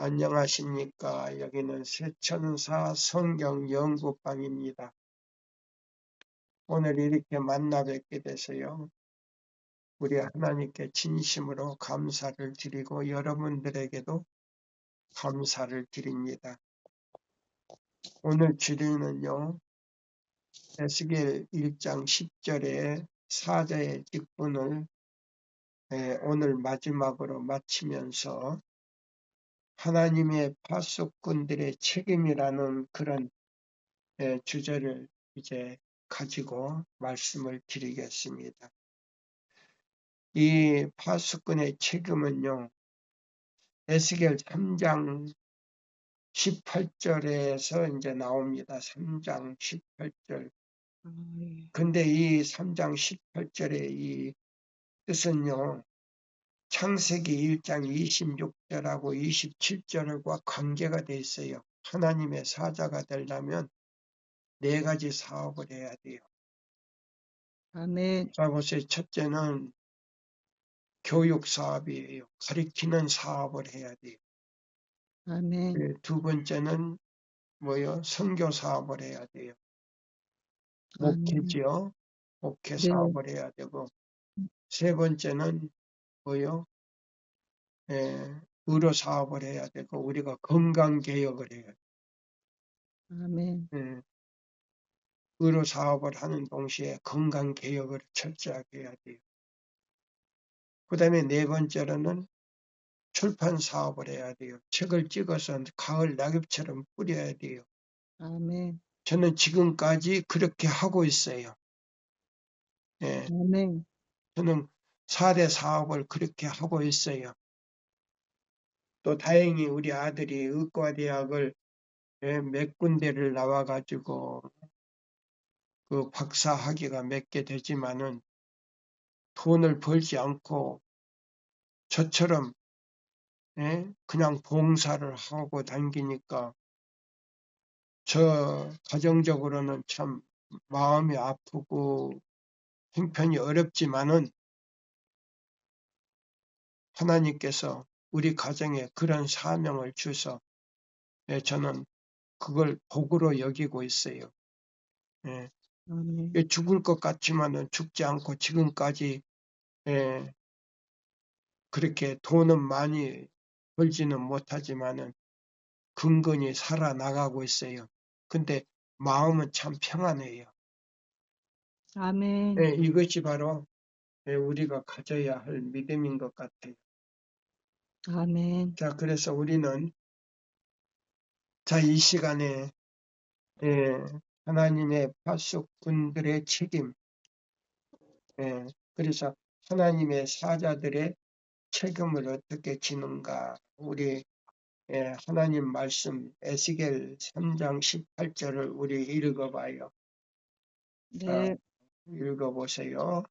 안녕하십니까. 여기는 세천사 성경 연구방입니다. 오늘 이렇게 만나 뵙게 돼서요. 우리 하나님께 진심으로 감사를 드리고 여러분들에게도 감사를 드립니다. 오늘 주리는요. 에스겔 1장 10절의 사자의 직분을 오늘 마지막으로 마치면서 하나님의 파수꾼들의 책임이라는 그런 주제를 이제 가지고 말씀을 드리겠습니다. 이 파수꾼의 책임은요, 에스겔 3장 18절에서 이제 나옵니다. 3장 18절. 근데 이 3장 18절의 이 뜻은요, 창세기 1장 26절하고 27절과 관계가 돼 있어요. 하나님의 사자가 되려면 4가지 사업을 해야 돼요. 아멘. 자, 보세요. 첫째는 교육 사업이에요. 가리키는 사업을 해야 돼요. 아멘. 두 번째는 선교 사업을 해야 돼요. 아멘. 목회지요. 목회 네. 사업을 해야 되고, 세 번째는 의료 사업을 해야 되고, 우리가 건강 개혁을 해야 돼요. 아멘. 의료 사업을 하는 동시에 건강 개혁을 철저하게 해야 돼요. 그 다음에 네 번째로는 출판 사업을 해야 돼요. 책을 찍어서 가을 낙엽처럼 뿌려야 돼요. 아멘. 저는 지금까지 그렇게 하고 있어요. 아멘. 저는 4대 사업을 그렇게 하고 있어요. 또 다행히 우리 아들이 의과대학을 몇 군데를 나와가지고 그 박사 학위가 몇 개 되지만은 돈을 벌지 않고 저처럼 그냥 봉사를 하고 다니니까 저 가정적으로는 참 마음이 아프고 형편이 어렵지만은 하나님께서 우리 가정에 그런 사명을 주셔서 저는 그걸 복으로 여기고 있어요. 아멘. 죽을 것 같지만은 죽지 않고 지금까지 그렇게 돈은 많이 벌지는 못하지만은 근근히 살아나가고 있어요. 근데 마음은 참 평안해요. 아멘. 이것이 바로 우리가 가져야 할 믿음인 것 같아요. 아멘. 자, 그래서 우리는 이 시간에 하나님의 파수꾼들의 책임, 그래서 하나님의 사자들의 책임을 어떻게 지는가, 우리 하나님 말씀 에스겔 3장 18절을 우리 읽어봐요. 네. 자, 읽어보세요.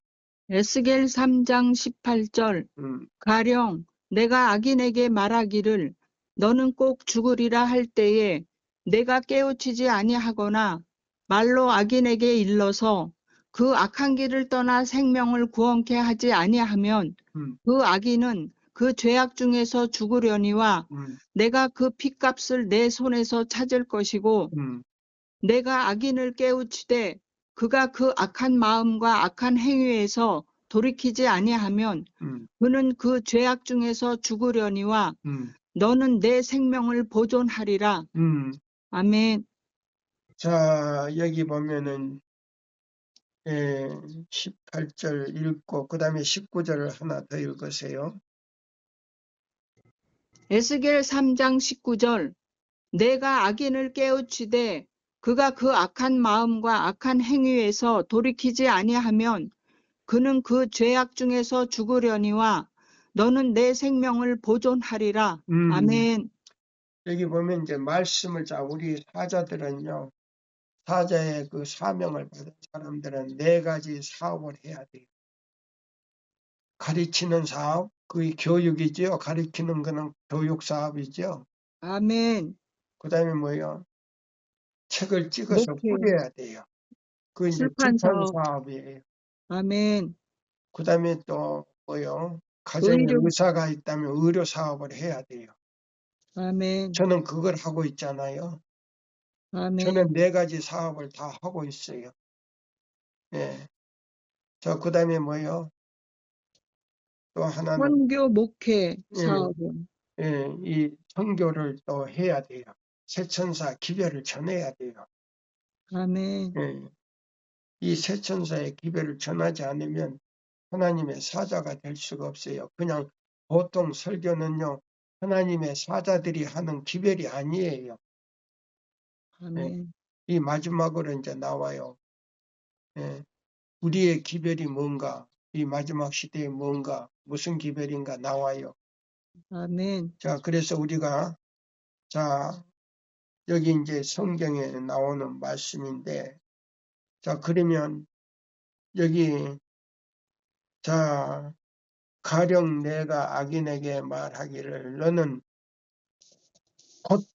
에스겔 3장 18절. 가령 내가 악인에게 말하기를 너는 꼭 죽으리라 할 때에 내가 깨우치지 아니하거나 말로 악인에게 일러서 그 악한 길을 떠나 생명을 구원케 하지 아니하면 그 악인은 그 죄악 중에서 죽으려니와 내가 그 핏값을 내 손에서 찾을 것이고 내가 악인을 깨우치되 그가 그 악한 마음과 악한 행위에서 돌이키지 아니하면 그는 그 죄악 중에서 죽으려니와 너는 내 생명을 보존하리라. 아멘. 자, 여기 보면은 18절 읽고 그 다음에 19절을 하나 더 읽으세요. 에스겔 3장 19절. 내가 악인을 깨우치되 그가 그 악한 마음과 악한 행위에서 돌이키지 아니하면 그는 그 죄악 중에서 죽으려니와 너는 내 생명을 보존하리라. 아멘. 여기 보면 이제 말씀을 우리 사자들은요. 사자의 그 사명을 받은 사람들은 4가지 사업을 해야 돼요. 가르치는 사업, 그게 교육이죠. 가르치는 거는 교육 사업이죠. 아멘. 그 다음에 책을 찍어서 목회, 뿌려야 돼요. 그 이제 출판 출판 사업. 사업이에요. 아멘. 그 다음에 또 가정에 의료, 의사가 있다면 의료 사업을 해야 돼요. 아멘. 저는 그걸 하고 있잖아요. 아멘. 저는 4가지 사업을 다 하고 있어요. 예. 자, 그 다음에 뭐요? 또 하나는, 선교 목회 예, 사업은 예, 이 선교를 또 해야 돼요. 새천사 기별을 전해야 돼요. 아멘. 예. 이 새천사의 기별을 전하지 않으면 하나님의 사자가 될 수가 없어요. 그냥 보통 설교는요, 하나님의 사자들이 하는 기별이 아니에요. 예. 아멘. 이 마지막으로 이제 나와요. 예. 우리의 기별이 뭔가, 이 마지막 시대에 뭔가, 무슨 기별인가 나와요. 아멘. 자, 그래서 우리가, 자, 여기 이제 성경에 나오는 말씀인데, 자, 그러면 여기, 자, 가령 내가 악인에게 말하기를 너는 곧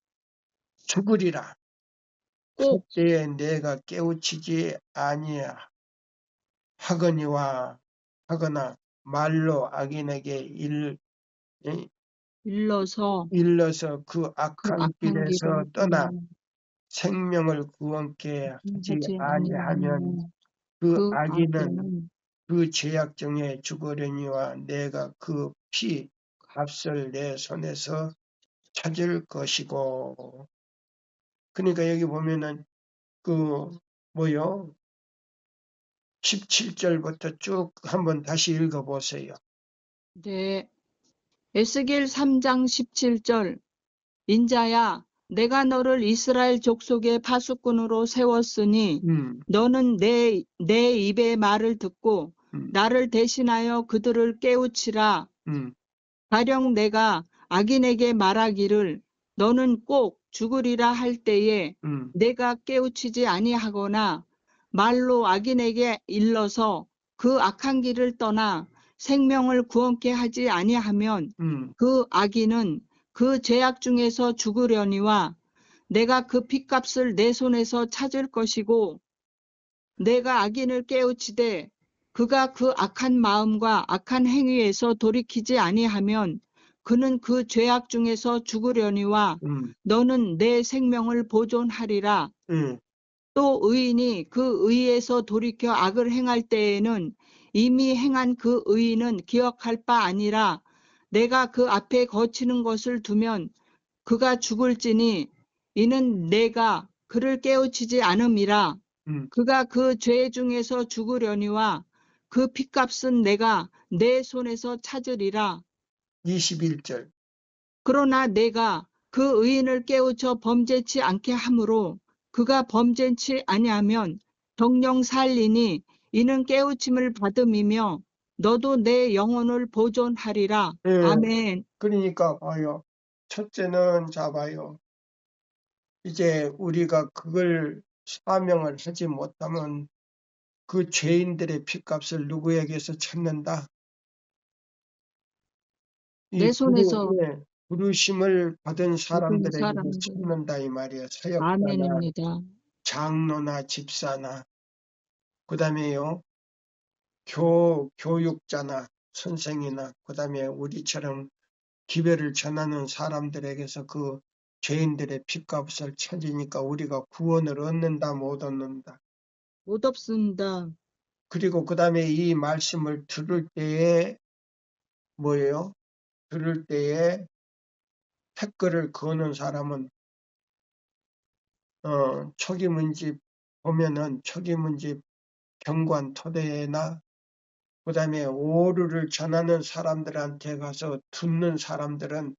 죽으리라. 꼭 그때에 내가 깨우치지 하거나 말로 악인에게 일러서 일러서 그 그 악한 악한 길에서 길을 떠나 생명을 구원케 하지 하지 아니하면 아니하면 그 그 악인은 악인은 그 죄악 중에 죽으려니와 내가 그 피 값을 내 손에서 찾을 것이고. 그러니까 여기 보면은 그 뭐요? 17절부터 쭉 한번 다시 읽어보세요. 네. 에스겔 3장 17절 인자야 내가 너를 이스라엘 족속의 파수꾼으로 세웠으니 너는 내 입의 말을 듣고 나를 대신하여 그들을 깨우치라. 가령 내가 악인에게 말하기를 너는 꼭 죽으리라 할 때에 내가 깨우치지 아니하거나 말로 악인에게 일러서 그 악한 길을 떠나 생명을 구원케 하지 아니하면 그 악인은 그 죄악 중에서 죽으려니와 내가 그 핏값을 내 손에서 찾을 것이고 내가 악인을 깨우치되 그가 그 악한 마음과 악한 행위에서 돌이키지 아니하면 그는 그 죄악 중에서 죽으려니와 너는 내 생명을 보존하리라. 또 의인이 그 의에서 돌이켜 악을 행할 때에는 이미 행한 그 의인은 기억할 바 아니라 내가 그 앞에 거치는 것을 두면 그가 죽을지니 이는 내가 그를 깨우치지 않음이라. 그가 그 죄 중에서 죽으려니와 그 핏값은 내가 내 손에서 찾으리라. 21절. 그러나 내가 그 의인을 깨우쳐 범죄치 않게 하므로 그가 범죄치 아니하면 정령 살리니 이는 깨우침을 받음이며 너도 내 영혼을 보존하리라. 예, 아멘. 그러니까 봐요. 첫째는 잡아요. 이제 우리가 그걸 사명을 하지 못하면 그 죄인들의 핏값을 누구에게서 찾는다? 이 내 손에서 부르심을 받은 모든 사람들에게서 사람들. 찾는다 이 말이에요. 사역자나 아멘입니다. 장로나 집사나 그다음에요. 교육자나 선생이나 그다음에 우리처럼 기별을 전하는 사람들에게서 그 죄인들의 핏값을 찾으니까 우리가 구원을 얻는다 못 얻는다. 못 없습니다. 그리고 그다음에 이 말씀을 들을 때에 뭐예요? 들을 때에 댓글을 거는 사람은 초기문집 보면은 초기문집 경관 토대나 그다음에 오류를 전하는 사람들한테 가서 듣는 사람들은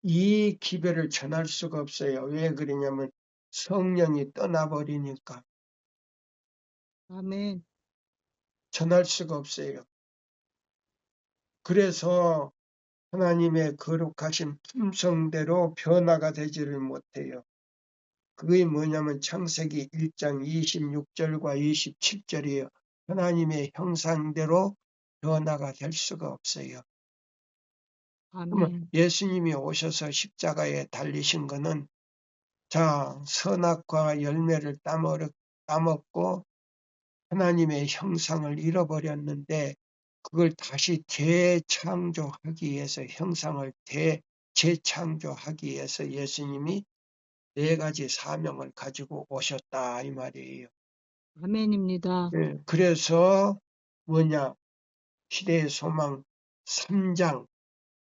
이 기별을 전할 수가 없어요. 왜 그러냐면 성령이 떠나버리니까 아멘. 전할 수가 없어요. 그래서 하나님의 거룩하신 품성대로 변화가 되지를 못해요. 그게 뭐냐면 창세기 1장 26절과 27절이에요. 하나님의 형상대로 변화가 될 수가 없어요. 그러면 아멘. 예수님이 오셔서 십자가에 달리신 거는 자, 선악과 열매를 따먹고 하나님의 형상을 잃어버렸는데 그걸 다시 재창조하기 위해서 형상을 재창조하기 위해서 예수님이 4가지 사명을 가지고 오셨다 이 말이에요. 아멘입니다. 예, 그래서 뭐냐, 시대의 소망 3장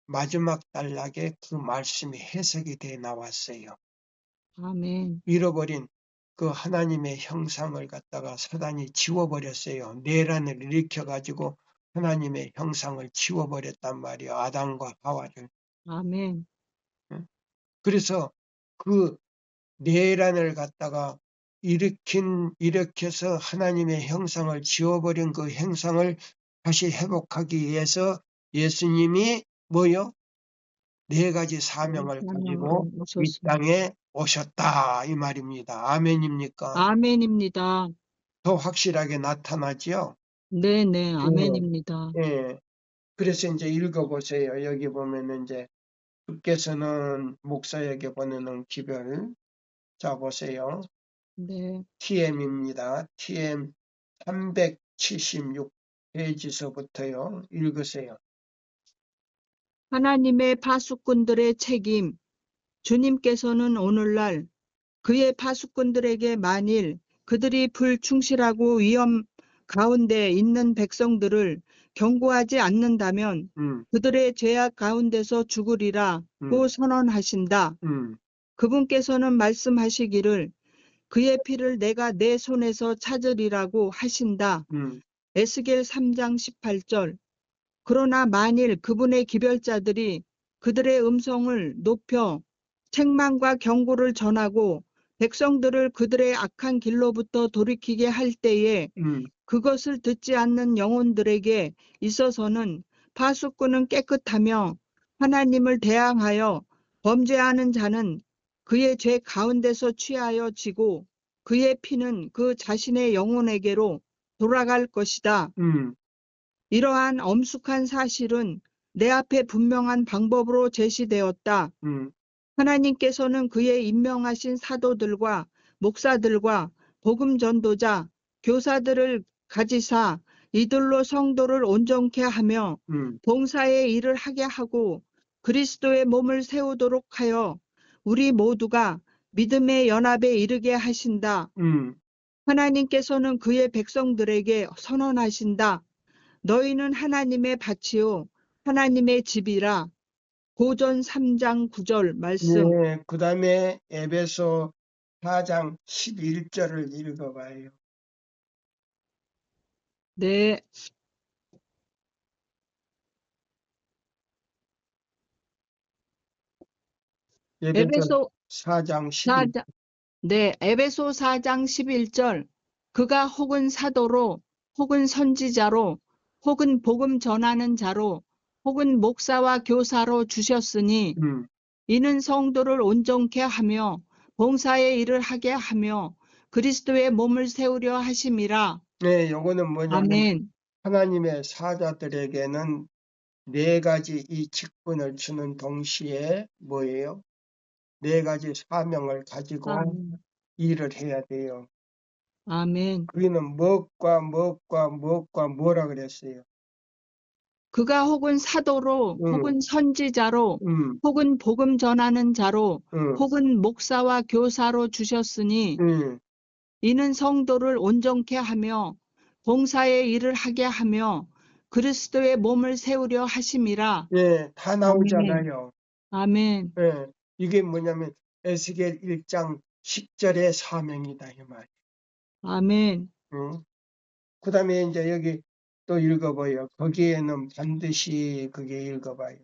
마지막 단락에 그 말씀이 해석이 돼 나왔어요. 아멘. 잃어버린 그 하나님의 형상을 갖다가 사단이 지워버렸어요. 내란을 일으켜가지고 하나님의 형상을 지워버렸단 말이에요. 아담과 하와를. 아멘. 그래서 그 내란을 갖다가 일으켜서 하나님의 형상을 지워버린 그 형상을 다시 회복하기 위해서 예수님이 뭐요? 4가지 사명을 가지고 사명으로 이 오셨습니다. 땅에 오셨다 이 말입니다. 아멘입니까? 아멘입니다. 더 확실하게 나타나지요? 네네, 예, 아멘입니다. 예. 그래서 이제 읽어보세요. 여기 보면은 이제 주께서는 목사에게 보내는 기별. 자, 보세요. 네. TM입니다. TM 376 페이지서부터요. 읽으세요. 하나님의 파수꾼들의 책임. 주님께서는 오늘날 그의 파수꾼들에게 만일 그들이 불충실하고 위험 가운데 있는 백성들을 경고하지 않는다면 그들의 죄악 가운데서 죽으리라고 선언하신다. 그분께서는 말씀하시기를 그의 피를 내가 내 손에서 찾으리라고 하신다. 에스겔 3장 18절. 그러나 만일 그분의 기별자들이 그들의 음성을 높여 책망과 경고를 전하고 백성들을 그들의 악한 길로부터 돌이키게 할 때에 그것을 듣지 않는 영혼들에게 있어서는 파수꾼은 깨끗하며 하나님을 대항하여 범죄하는 자는 그의 죄 가운데서 취하여 지고 그의 피는 그 자신의 영혼에게로 돌아갈 것이다. 이러한 엄숙한 사실은 내 앞에 분명한 방법으로 제시되었다. 하나님께서는 그의 임명하신 사도들과 목사들과 복음 전도자, 교사들을 가지사 이들로 성도를 온전케 하며 봉사의 일을 하게 하고 그리스도의 몸을 세우도록 하여 우리 모두가 믿음의 연합에 이르게 하신다. 하나님께서는 그의 백성들에게 선언하신다. 너희는 하나님의 밭이요 하나님의 집이라. 고전 3장 9절 말씀. 네, 그 다음에 에베소 4장 11절을 읽어봐요. 네. 에베소 4장 11절. 에베소 4장 11절. 그가 혹은 사도로, 혹은 선지자로, 혹은 복음 전하는 자로, 혹은 목사와 교사로 주셨으니 이는 성도를 온전케 하며 봉사의 일을 하게 하며 그리스도의 몸을 세우려 하심이라. 네, 요거는 뭐냐면 아멘. 하나님의 사자들에게는 4가지 이 직분을 주는 동시에 뭐예요? 4가지 사명을 가지고 아멘. 일을 해야 돼요. 아멘. 그는 무엇과 뭐라 그랬어요? 그가 혹은 사도로, 혹은 선지자로, 음, 혹은 복음 전하는 자로, 음, 혹은 목사와 교사로 주셨으니 이는 성도를 온전케 하며 봉사의 일을 하게 하며 그리스도의 몸을 세우려 하심이라. 네, 다 아멘. 나오잖아요. 아멘. 네, 이게 뭐냐면 에스겔 1장 10절의 사명이다 이 말. 아멘. 그 다음에 이제 여기 또 읽어봐요. 거기에는 반드시 그게 읽어봐요.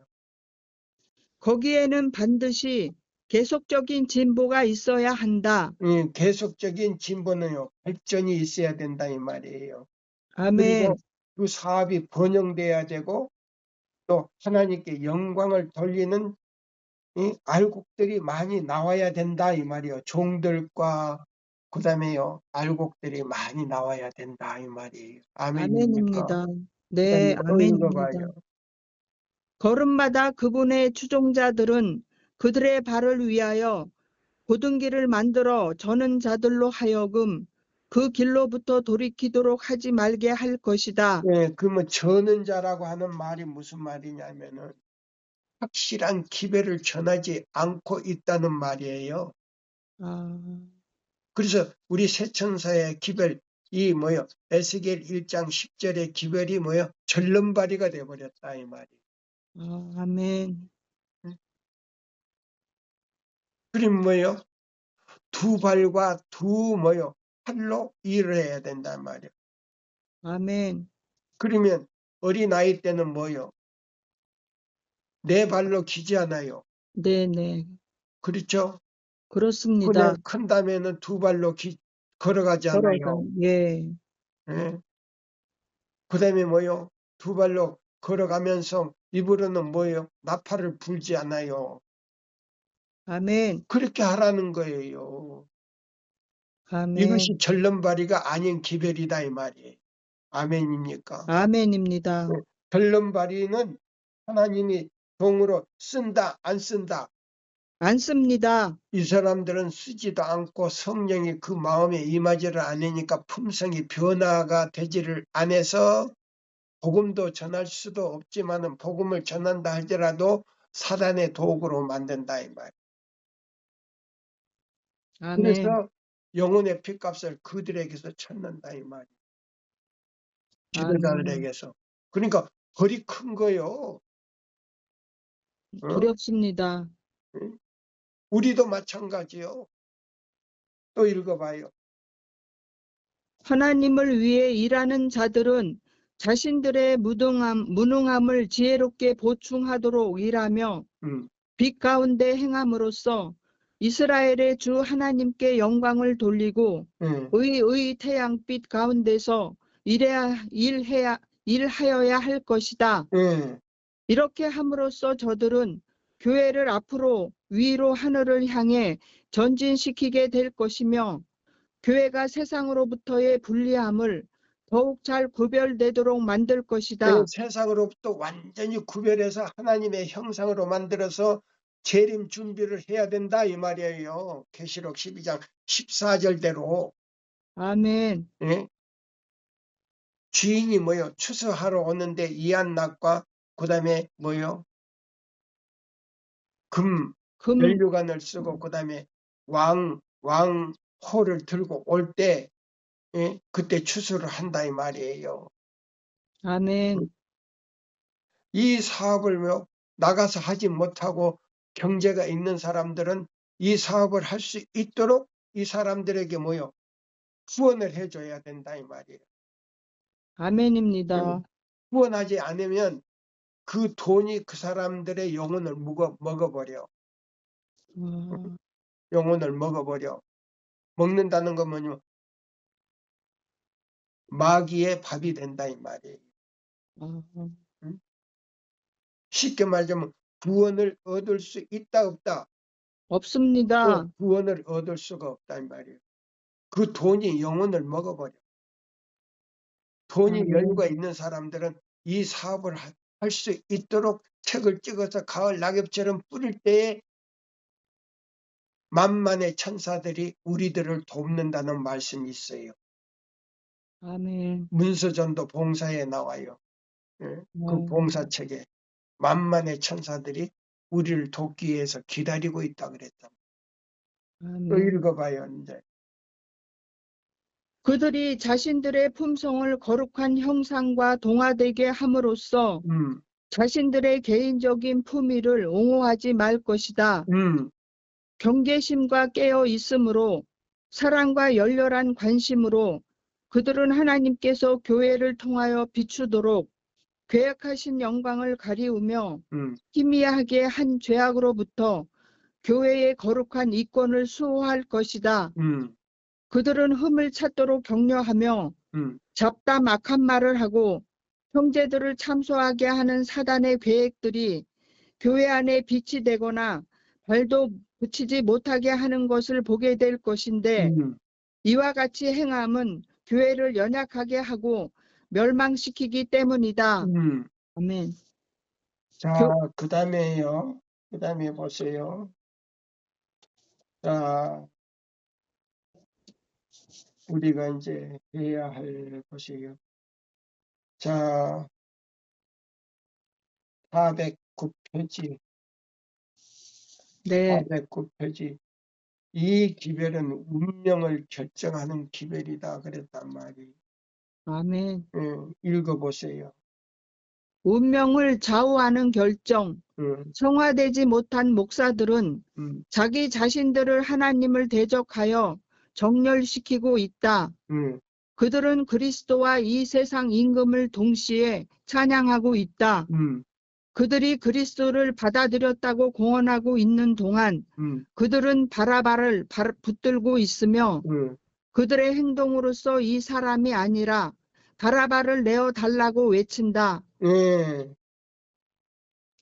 거기에는 반드시 계속적인 진보가 있어야 한다. 계속적인 진보는요, 발전이 있어야 된다 이 말이에요. 아멘. 그리고 그 사업이 번영돼야 되고 또 하나님께 영광을 돌리는 이 알곡들이 많이 나와야 된다 이 말이에요. 종들과 그 다음에요, 알곡들이 많이 나와야 된다 이 말이에요. 아멘입니까? 아멘입니다. 그 다음에 네, 또 아멘입니다. 읽어봐요. 걸음마다 그분의 추종자들은 그들의 발을 위하여 곧은 길을 만들어 저는 자들로 하여금 그 길로부터 돌이키도록 하지 말게 할 것이다. 그 뭐 저는 자라고 하는 말이 무슨 말이냐면은 확실한 기별을 전하지 않고 있다는 말이에요. 그래서 우리 새천사의 기별, 이 에스겔 1장 10절의 기별이 절름발이가 되어버렸다 이 말이에요. 아멘. 그럼 두 발과 두 팔로 일을 해야 된단 말이에요. 아멘. 그러면 어린아이 때는 네 발로 기지 않아요. 네네. 그렇죠? 그렇습니다. 큰 다음에는 두 발로 걸어가지 않아요. 예. 예? 그 다음에 두 발로 걸어가면서 입으로는 나팔을 불지 않아요. 아멘. 그렇게 하라는 거예요. 아멘. 이것이 절름발이가 아닌 기별이다 이 말이에요. 아멘입니까? 아멘입니다. 절름발이는 하나님이 종으로 쓴다 안 쓴다. 안 씁니다. 이 사람들은 쓰지도 않고 성령이 그 마음에 임하지를 않으니까 품성이 변화가 되지를 않아서 복음도 전할 수도 없지만은 복음을 전한다 할지라도 사단의 도구로 만든다 이 말. 아멘. 그래서 영혼의 핏값을 그들에게서 찾는다 이 말. 지도자들에게서. 그러니까 벌이 큰 거요. 두렵습니다. 우리도 마찬가지요. 또 읽어봐요. 하나님을 위해 일하는 자들은 자신들의 무능함을 지혜롭게 보충하도록 일하며 빛 가운데 행함으로써 이스라엘의 주 하나님께 영광을 돌리고 의의 태양빛 가운데서 일하여야 할 것이다. 이렇게 함으로써 저들은 교회를 앞으로 위로 하늘을 향해 전진시키게 될 것이며 교회가 세상으로부터의 불리함을 더욱 잘 구별되도록 만들 것이다. 세상으로부터 완전히 구별해서 하나님의 형상으로 만들어서 재림 준비를 해야 된다 이 말이에요. 계시록 12장 14절대로. 아멘. 예? 주인이 추수하러 오는데 이한낙과 그 다음에 금 면류관을 쓰고 그 다음에 왕호를 들고 올 때 그때 추수를 한다 이 말이에요. 아멘. 이 사업을 나가서 하지 못하고 경제가 있는 사람들은 이 사업을 할 수 있도록 이 사람들에게 후원을 해줘야 된다 이 말이에요. 아멘입니다. 후원하지 않으면 그 돈이 그 사람들의 영혼을 먹어버려. 영혼을 먹어버려. 먹는다는 건 마귀의 밥이 된다 이 말이에요. 쉽게 말하자면 구원을 얻을 수 있다 없다? 없습니다. 구원을 얻을 수가 없다 이 말이에요. 그 돈이 영혼을 먹어버려. 돈이 여유가 있는 사람들은 이 사업을 할 수 있도록 책을 찍어서 가을 낙엽처럼 뿌릴 때에 만만의 천사들이 우리들을 돕는다는 말씀이 있어요. 아멘. 문서전도 봉사에 나와요. 그 봉사책에 만만의 천사들이 우리를 돕기 위해서 기다리고 있다 그랬다. 또 읽어봐요 이제. 그들이 자신들의 품성을 거룩한 형상과 동화되게 함으로써 자신들의 개인적인 품위를 옹호하지 말 것이다. 경계심과 깨어 있으므로 사랑과 열렬한 관심으로 그들은 하나님께서 교회를 통하여 비추도록 계획하신 영광을 가리우며 희미하게 한 죄악으로부터 교회의 거룩한 이권을 수호할 것이다. 그들은 흠을 찾도록 격려하며 잡담 악한 말을 하고 형제들을 참소하게 하는 사단의 계획들이 교회 안에 빛이 되거나 발도 붙이지 못하게 하는 것을 보게 될 것인데 이와 같이 행함은 교회를 연약하게 하고 멸망시키기 때문이다. 아멘. 자, 그 다음에요. 그 다음에 보세요. 자, 우리가 이제 해야 할 것이에요. 자, 409페이지. 네. 409페이지. 이 기별은 운명을 결정하는 기별이다 그랬단 말이에요. 아멘. 읽어보세요. 운명을 좌우하는 결정. 성화되지 못한 목사들은 자기 자신들을 하나님을 대적하여 정멸시키고 있다. 그들은 그리스도와 이 세상 임금을 동시에 찬양하고 있다. 그들이 그리스도를 받아들였다고 공언하고 있는 동안 그들은 바라바를 붙들고 있으며 그들의 행동으로서 이 사람이 아니라 바라바를 내어달라고 외친다.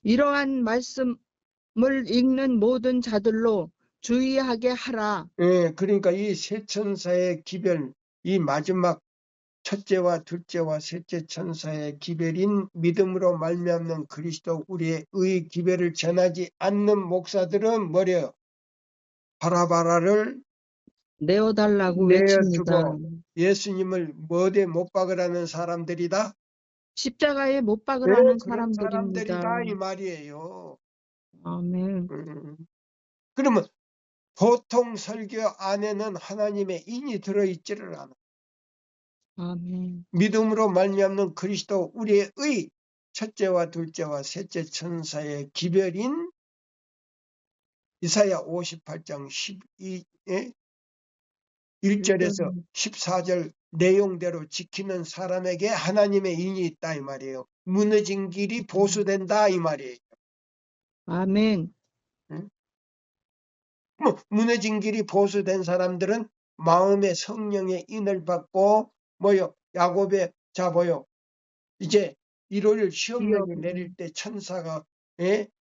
이러한 말씀을 읽는 모든 자들로 주의하게 하라. 그러니까 이 세 천사의 기별, 이 마지막 첫째와 둘째와 셋째 천사의 기별인 믿음으로 말미암는 그리스도 우리의 의 기별을 전하지 않는 목사들은 뭐래요? 바라바라를 내어달라고 외칩니다. 내어주고 예수님을 뭐에 못 박으라는 사람들이다? 십자가에 못 박으라는 그런 사람들입니다. 사람들이다 이 말이에요. 아멘. 그러면 보통 설교 안에는 하나님의 인이 들어있지를 않아. 아멘. 믿음으로 말미암는 그리스도 우리의 의 첫째와 둘째와 셋째 천사의 기별인 이사야 58장 1절에서 14절 내용대로 지키는 사람에게 하나님의 인이 있다 이 말이에요. 무너진 길이 보수된다 이 말이에요. 아멘. 무너진 길이 보수된 사람들은 마음의 성령의 인을 받고 야곱의 이제 일요일 시험령이 내릴 때 천사가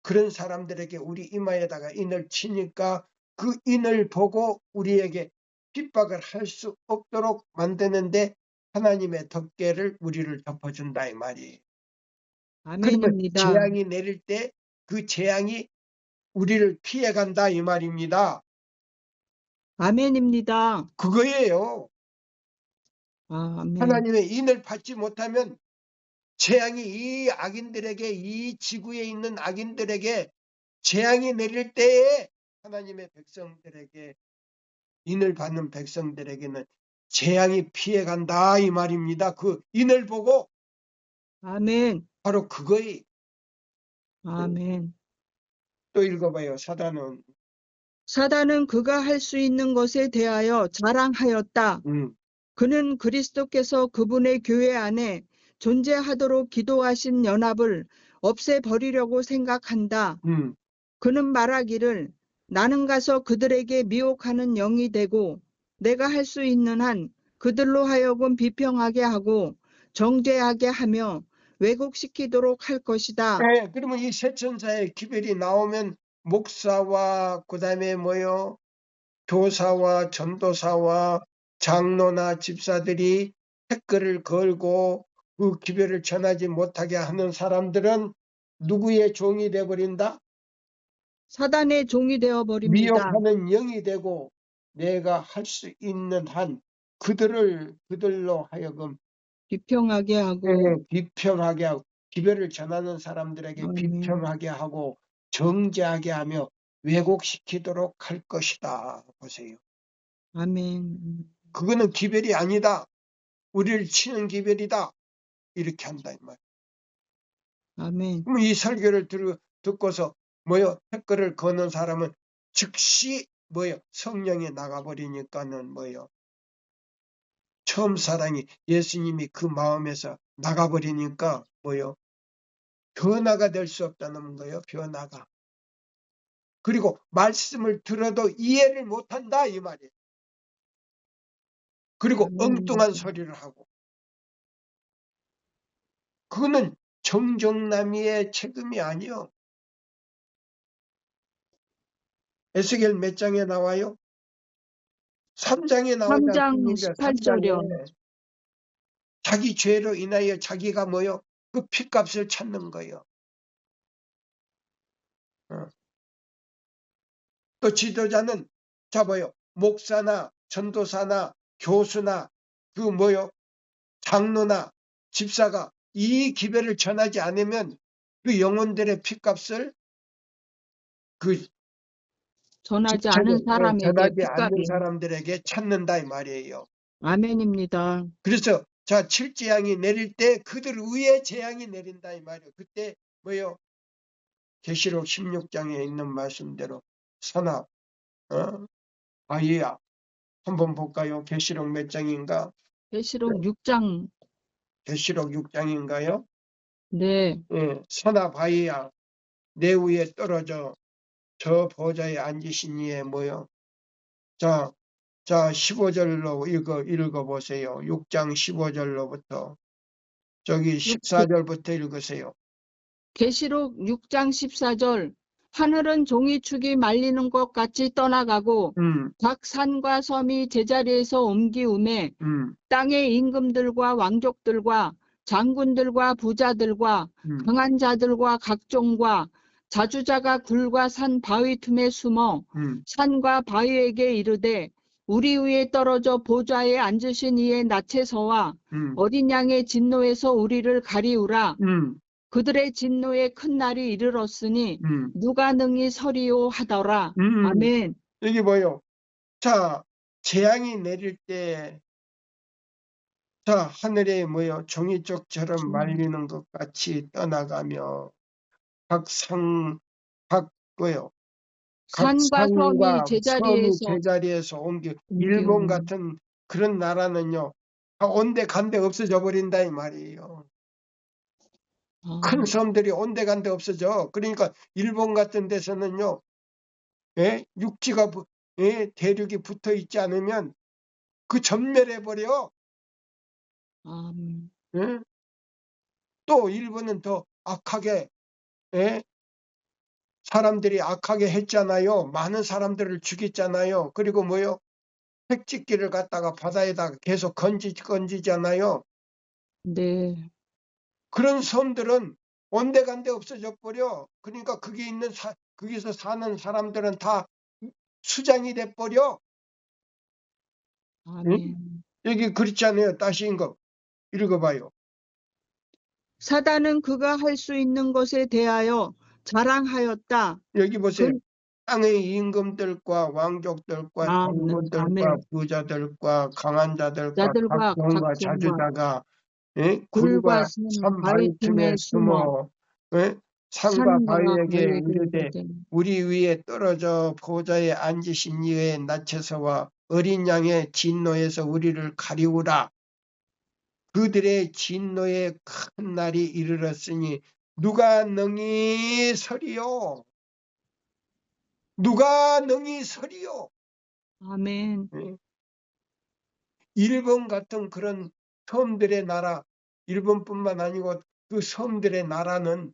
그런 사람들에게 우리 이마에다가 인을 치니까 그 인을 보고 우리에게 핍박을 할 수 없도록 만드는데 하나님의 덮개를 우리를 덮어준다 이 말이에요. 그러면 아멘입니다. 재앙이 내릴 때 그 재앙이 우리를 피해간다 이 말입니다. 아멘입니다. 그거예요. 아멘. 하나님의 인을 받지 못하면 재앙이 이 악인들에게, 이 지구에 있는 악인들에게 재앙이 내릴 때에 하나님의 백성들에게, 인을 받는 백성들에게는 재앙이 피해간다 이 말입니다. 그 인을 보고 아멘. 바로 그거예요. 아멘. 또 읽어봐요. 사단은 그가 할 수 있는 것에 대하여 자랑하였다. 그는 그리스도께서 그분의 교회 안에 존재하도록 기도하신 연합을 없애버리려고 생각한다. 그는 말하기를 나는 가서 그들에게 미혹하는 영이 되고 내가 할 수 있는 한 그들로 하여금 비평하게 하고 정죄하게 하며 왜곡시키도록 할 것이다. 네, 그러면 이 세 천사의 기별이 나오면 목사와 그다음에 교사와 전도사와 장로나 집사들이 댓글을 걸고 그 기별을 전하지 못하게 하는 사람들은 누구의 종이 되어버린다? 사단의 종이 되어버립니다. 미혹하는 영이 되고 내가 할 수 있는 한 그들로 하여금 비평하게 하고 비평하게 하고 기별을 전하는 사람들에게 비평하게 하고 정죄하게 하며 왜곡시키도록 할 것이다. 보세요. 아멘. 그거는 기별이 아니다. 우리를 치는 기별이다. 이렇게 한다 이 말. 아멘. 그럼 이 설교를 듣고서 댓글을 거는 사람은 즉시 성령이 나가버리니까는 처음 사랑이 예수님이 그 마음에서 나가버리니까 변화가 될 수 없다는 거예요. 변화가. 그리고 말씀을 들어도 이해를 못한다 이 말이에요. 그리고 엉뚱한 소리를 하고. 그거는 정정남이의 책임이 아니요. 에스겔 몇 장에 나와요? 3장에 나오지 3장 않습니까? 18절이요. 3장에 자기 죄로 인하여 자기가 그 핏값을 찾는 거예요. 또 지도자는 목사나 전도사나 교수나 장로나 집사가 이 기별을 전하지 않으면 그 영혼들의 핏값을 전하지 않은 사람에게 전하지 않는 핏값이. 사람들에게 찾는다 이 말이에요. 아멘입니다. 그래서 자 7재앙이 내릴 때 그들 위에 재앙이 내린다 이 말이에요. 그때 뭐요? 계시록 16장에 있는 말씀대로 선악, 바위야. 한번 볼까요? 계시록 몇 장인가? 계시록 6장. 계시록 6장인가요? 네. 예, 선악 바위야. 내 위에 떨어져 저 보좌에 앉으신 이에 뭐요? 자 15절로 읽어보세요. 6장 15절로부터 저기 14절부터 읽으세요. 계시록 6장 14절. 하늘은 종이축이 말리는 것 같이 떠나가고 각 산과 섬이 제자리에서 옮기우매 땅의 임금들과 왕족들과 장군들과 부자들과 강한 자들과 각종과 자주자가 굴과 산 바위 틈에 숨어 산과 바위에게 이르되 우리 위에 떨어져 보좌에 앉으신 이의 낯에서와 어린 양의 진노에서 우리를 가리우라. 그들의 진노의 큰 날이 이르렀으니 누가 능히 서리오 하더라. 아멘. 여기 뭐요? 자, 재앙이 내릴 때, 자, 하늘에 뭐요? 종이쪽처럼 말리는 것 같이 떠나가며 각 뭐요? 각 산과 산과 섬이 섬이 제자리에서 제자리에서 일본 같은 그런 나라는요, 다 온데간데 없어져 버린다 이 말이에요. 큰 섬들이 온데간데 없어져. 그러니까 일본 같은 데서는요, 육지가 대륙이 붙어 있지 않으면 그 전멸해 버려. 또 일본은 더 악하게 사람들이 악하게 했잖아요. 많은 사람들을 죽였잖아요. 그리고 뭐요? 핵집기를 갖다가 바다에다가 계속 건지잖아요. 네. 그런 섬들은 온데간데 없어져 버려. 그러니까 거기서 사는 사람들은 다 수장이 돼 버려. 아멘. 여기 그렇지 않아요? 다시 읽어봐요. 사단은 그가 할 수 있는 것에 대하여 자랑하였다. 여기 보세요. 땅의 임금들과 왕족들과 장군들과 부자들과 강한 자들과 각종과 자주자가 굴과 산 바위 틈에 숨어 산과 바위에게 이르되 우리 위에 떨어져 보좌에 앉으신 이의 낯에서와 어린 양의 진노에서 우리를 가리우라. 그들의 진노의 큰 날이 이르렀으니 누가 능히 서리요? 누가 능히 서리요? 아멘. 일본 같은 그런 섬들의 나라, 일본뿐만 아니고 그 섬들의 나라는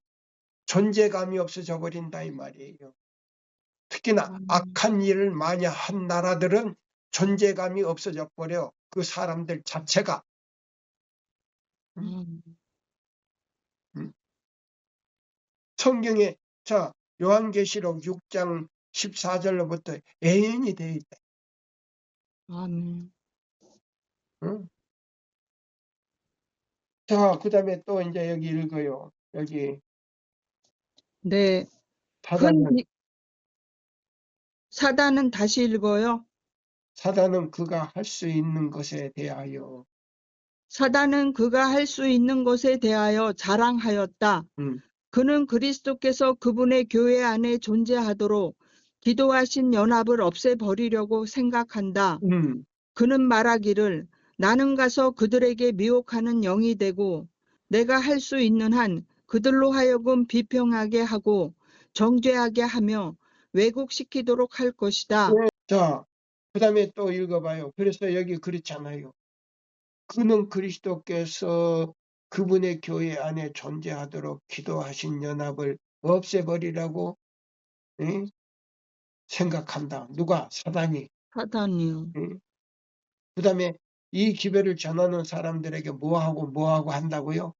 존재감이 없어져 버린다 이 말이에요. 특히나 악한 일을 많이 한 나라들은 존재감이 없어져 버려. 그 사람들 자체가. 성경에 자 요한계시록 6장 14절로부터 애인이 되어 있다. 아멘. 자, 그다음에 또 이제 여기 읽어요. 여기 네. 사단은 다시 읽어요. 사단은 그가 할 수 있는 것에 대하여 사단은 그가 할 수 있는 것에 대하여 자랑하였다. 그는 그리스도께서 그분의 교회 안에 존재하도록 기도하신 연합을 없애버리려고 생각한다. 그는 말하기를 나는 가서 그들에게 미혹하는 영이 되고 내가 할 수 있는 한 그들로 하여금 비평하게 하고 정죄하게 하며 왜곡시키도록 할 것이다. 자, 그 다음에 또 읽어봐요. 그래서 여기 그렇잖아요. 그는 그리스도께서 그분의 교회 안에 존재하도록 기도하신 연합을 없애버리라고 생각한다. 누가? 사단이. 사단이요. 그 다음에 이 기별을 전하는 사람들에게 뭐하고 한다고요?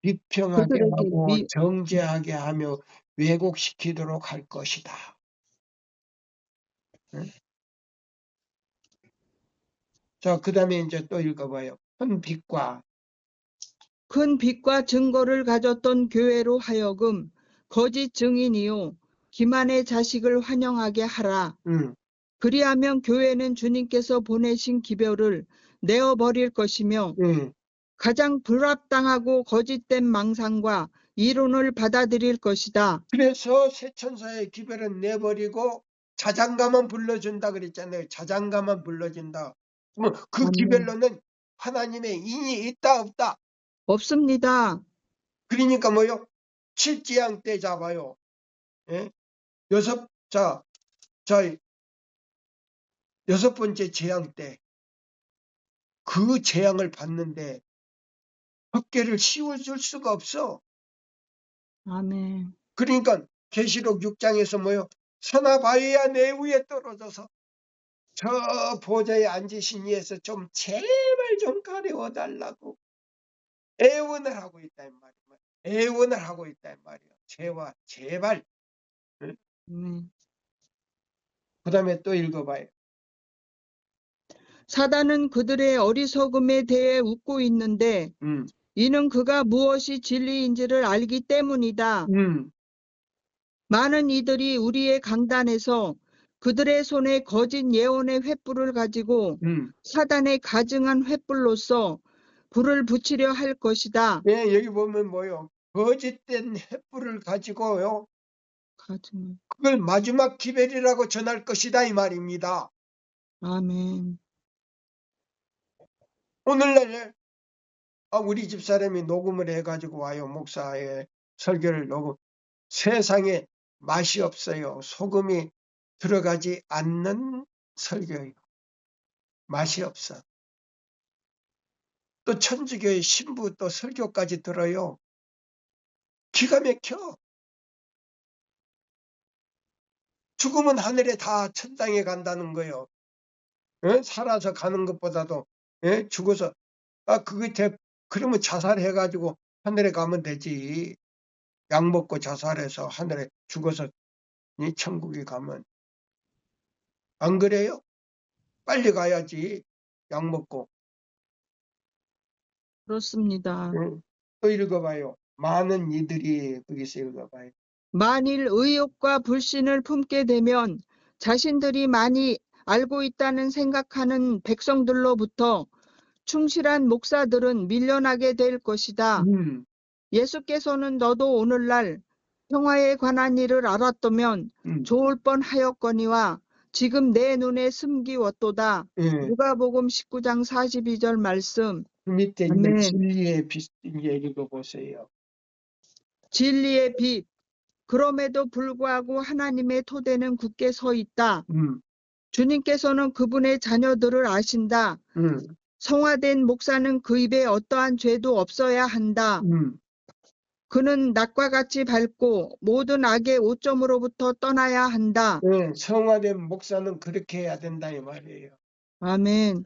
비평하게 하고 정죄하게 하며 왜곡시키도록 할 것이다. 자, 그 다음에 이제 또 읽어봐요. 큰 빛과 증거를 가졌던 교회로 하여금 거짓 증인이요 기만의 자식을 환영하게 하라. 그리하면 교회는 주님께서 보내신 기별을 내어버릴 것이며 가장 불합당하고 거짓된 망상과 이론을 받아들일 것이다. 그래서 새 천사의 기별은 내버리고 자장가만 불러준다 그랬잖아요. 자장가만 불러준다. 그 기별로는 하나님의 인이 있다 없다? 없습니다. 그러니까 뭐요? 7지향 때 잡아요. 예? 여섯 번째 재앙 때 그 재앙을 받는데 헛개를 씌워줄 수가 없어. 아멘. 그러니까 계시록 6장에서 뭐요? 서나바위야 내 위에 떨어져서 저 보좌에 앉으신 이에서 좀 제발 좀 가려워달라고 애원을 하고 있다 이 말이야. 애원을 하고 있다 이 말이야. 제발. 그 다음에 또 읽어봐요. 사단은 그들의 어리석음에 대해 웃고 있는데 이는 그가 무엇이 진리인지를 알기 때문이다. 많은 이들이 우리의 강단에서 그들의 손에 거짓 예언의 횃불을 가지고 사단의 가증한 횃불로서 불을 붙이려 할 것이다. 네, 여기 보면 뭐요? 거짓된 횃불을 가지고요. 그걸 마지막 기별이라고 전할 것이다 이 말입니다. 아멘. 오늘날 우리 집사람이 녹음을 해가지고 와요. 목사의 설교를 녹음. 세상에 맛이 없어요. 소금이 들어가지 않는 설교예요. 맛이 없어. 또 천주교의 신부 또 설교까지 들어요. 기가 막혀. 죽으면 하늘에 다 천당에 간다는 거예요. 살아서 가는 것보다도 죽어서 그러면 자살해가지고 하늘에 가면 되지. 약 먹고 자살해서 하늘에 죽어서 천국에 가면. 안 그래요? 빨리 가야지. 약 먹고. 그렇습니다. 또 읽어봐요. 많은 이들이 거기서 읽어봐요. 만일 의욕과 불신을 품게 되면 자신들이 많이 알고 있다는 생각하는 백성들로부터 충실한 목사들은 밀려나게 될 것이다. 예수께서는 너도 오늘날 평화에 관한 일을 알았다면 좋을 뻔하였거니와 지금 내 눈에 숨기웠도다. 누가복음 19장 42절 말씀. 그 밑에 아멘. 진리의 빛 읽어보세요. 진리의 빛. 그럼에도 불구하고 하나님의 토대는 굳게 서 있다. 주님께서는 그분의 자녀들을 아신다. 성화된 목사는 그 입에 어떠한 죄도 없어야 한다. 그는 낮과 같이 밝고 모든 악의 오점으로부터 떠나야 한다. 성화된 목사는 그렇게 해야 된다 이 말이에요. 아멘.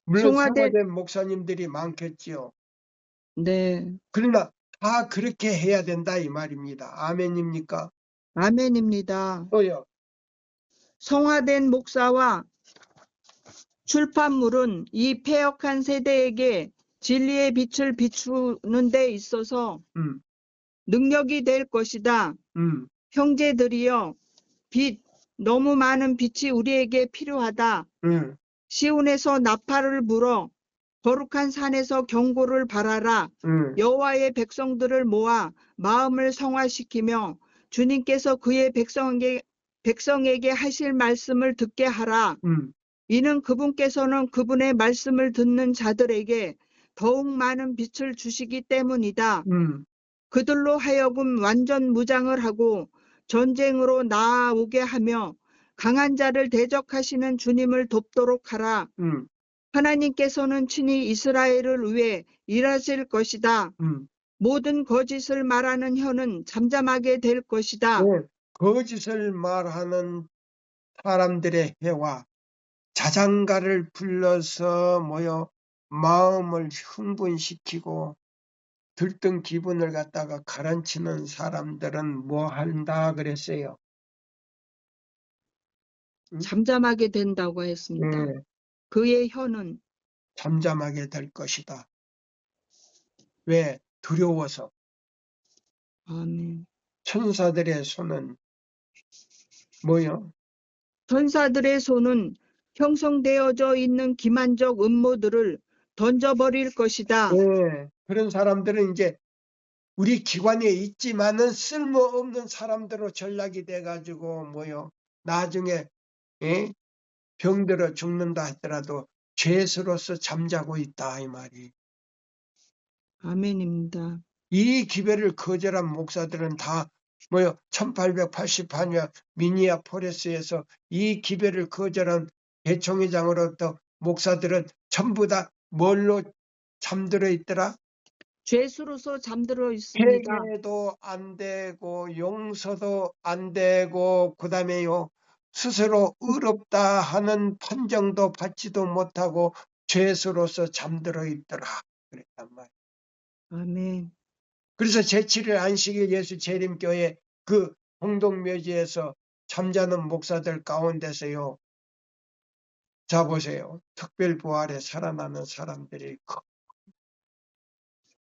물론 성화된 목사님들이 많겠지요. 네. 그러나 다 그렇게 해야 된다 이 말입니다. 아멘입니까? 아멘입니다. 또요. 성화된 목사와 출판물은 이 패역한 세대에게 진리의 빛을 비추는 데 있어서 능력이 될 것이다. 형제들이여, 너무 많은 빛이 우리에게 필요하다. 시온에서 나팔을 불어 거룩한 산에서 경고를 바라라. 여호와의 백성들을 모아 마음을 성화시키며 주님께서 그의 백성에게 하실 말씀을 듣게 하라. 이는 그분께서는 그분의 말씀을 듣는 자들에게 더욱 많은 빛을 주시기 때문이다. 그들로 하여금 완전 무장을 하고 전쟁으로 나아오게 하며 강한 자를 대적하시는 주님을 돕도록 하라. 하나님께서는 친히 이스라엘을 위해 일하실 것이다. 모든 거짓을 말하는 혀는 잠잠하게 될 것이다. 거짓을 말하는 사람들의 혀와 자장가를 불러서 마음을 흥분시키고 들뜬 기분을 갖다가 가라앉히는 사람들은 뭐 한다 그랬어요? 잠잠하게 된다고 했습니다. 그의 혀는 잠잠하게 될 것이다. 왜? 두려워서. 아멘. 천사들의 손은 뭐요? 천사들의 손은 형성되어져 있는 기만적 음모들을 던져버릴 것이다. 네, 그런 사람들은 이제 우리 기관에 있지만은 쓸모없는 사람들로 전락이 돼가지고 뭐요? 나중에 병들어 죽는다 하더라도 죄수로서 잠자고 있다 이 말이. 아멘입니다. 이 기별을 거절한 목사들은 다 뭐요? 1888년 미니아폴리스에서 이 기별을 거절한 대총회장으로부터 목사들은 전부 다 뭘로 잠들어 있더라? 죄수로서 잠들어 있습니다. 회개도 안 되고 용서도 안 되고 그다음에요. 스스로 의롭다 하는 판정도 받지도 못하고 죄수로서 잠들어 있더라. 그랬단 말이에요. 아멘. 그래서 제7일 안식일 예수 재림교회 그 공동묘지에서 잠자는 목사들 가운데서요. 자 보세요. 특별부활에 살아나는 사람들이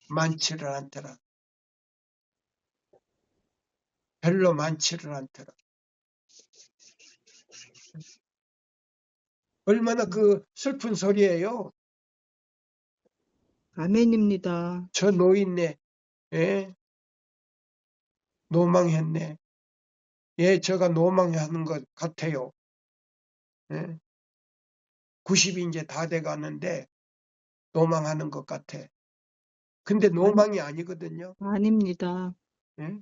많지를 않더라. 별로 많지를 않더라. 얼마나 그 슬픈 소리예요. 아멘입니다. 저 노인네, 예? 노망했네. 예, 제가 노망하는 것 같아요. 예? 90이 이제 다 돼가는데 노망하는 것 같아. 근데 노망이 아니거든요. 아닙니다. 예?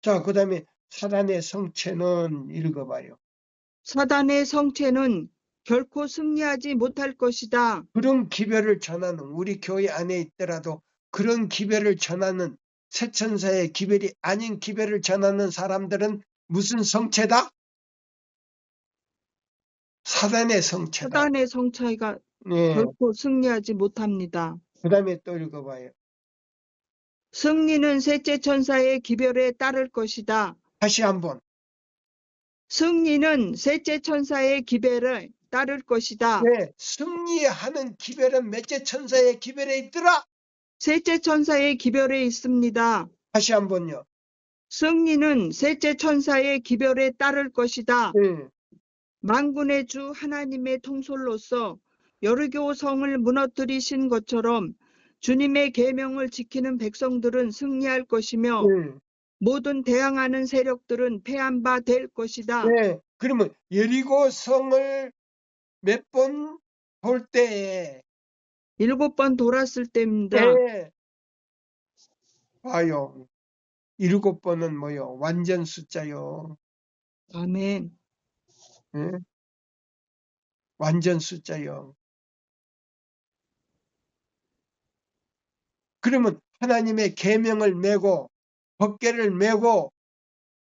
자, 그 다음에 사단의 성체는 읽어봐요. 사단의 성체는 결코 승리하지 못할 것이다. 그런 기별을 전하는 우리 교회 안에 있더라도 그런 기별을 전하는 새천사의 기별이 아닌 기별을 전하는 사람들은 무슨 성체다? 사단의 성체다. 사단의 성체가 네. 결코 승리하지 못합니다. 그 다음에 또 읽어봐요. 승리는 셋째 천사의 기별에 따를 것이다. 다시 한번. 승리는 셋째 천사의 기별에 따를 것이다. 네, 승리하는 기별은 몇째 천사의 기별에 있더라? 셋째 천사의 기별에 있습니다. 다시 한번요. 승리는 셋째 천사의 기별에 따를 것이다. 네. 만군의 주 하나님의 통솔로서 여리고 성을 무너뜨리신 것처럼 주님의 계명을 지키는 백성들은 승리할 것이며 모든 대항하는 세력들은 패한 바 될 것이다. 네. 그러면 여리고 성을 몇 번 돌 때에 7번 돌았을 때입니다. 네. 봐요. 7번은 뭐요? 완전 숫자요. 아멘. 네? 완전 숫자요. 그러면 하나님의 계명을 메고 법궤를 메고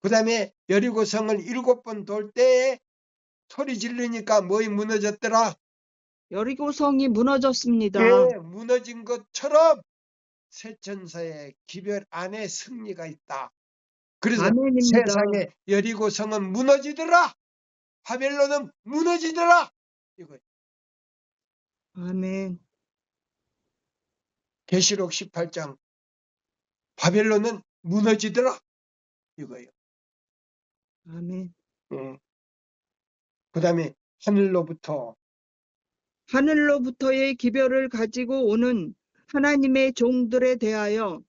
그 다음에 여리고 성을 7번 돌 때에 소리 지르니까 뭐이 무너졌더라? 여리고 성이 무너졌습니다. 예, 무너진 것처럼 새천사의 기별 안에 승리가 있다. 그래서 아멘입니다. 세상에 여리고 성은 무너지더라. 바벨론은 무너지더라. 이거 아멘. 계시록 18장 바벨론은 무너지더라. 이거예요. 아멘. 그 다음에 하늘로부터의 기별을 가지고 오는 하나님의 종들에 대하여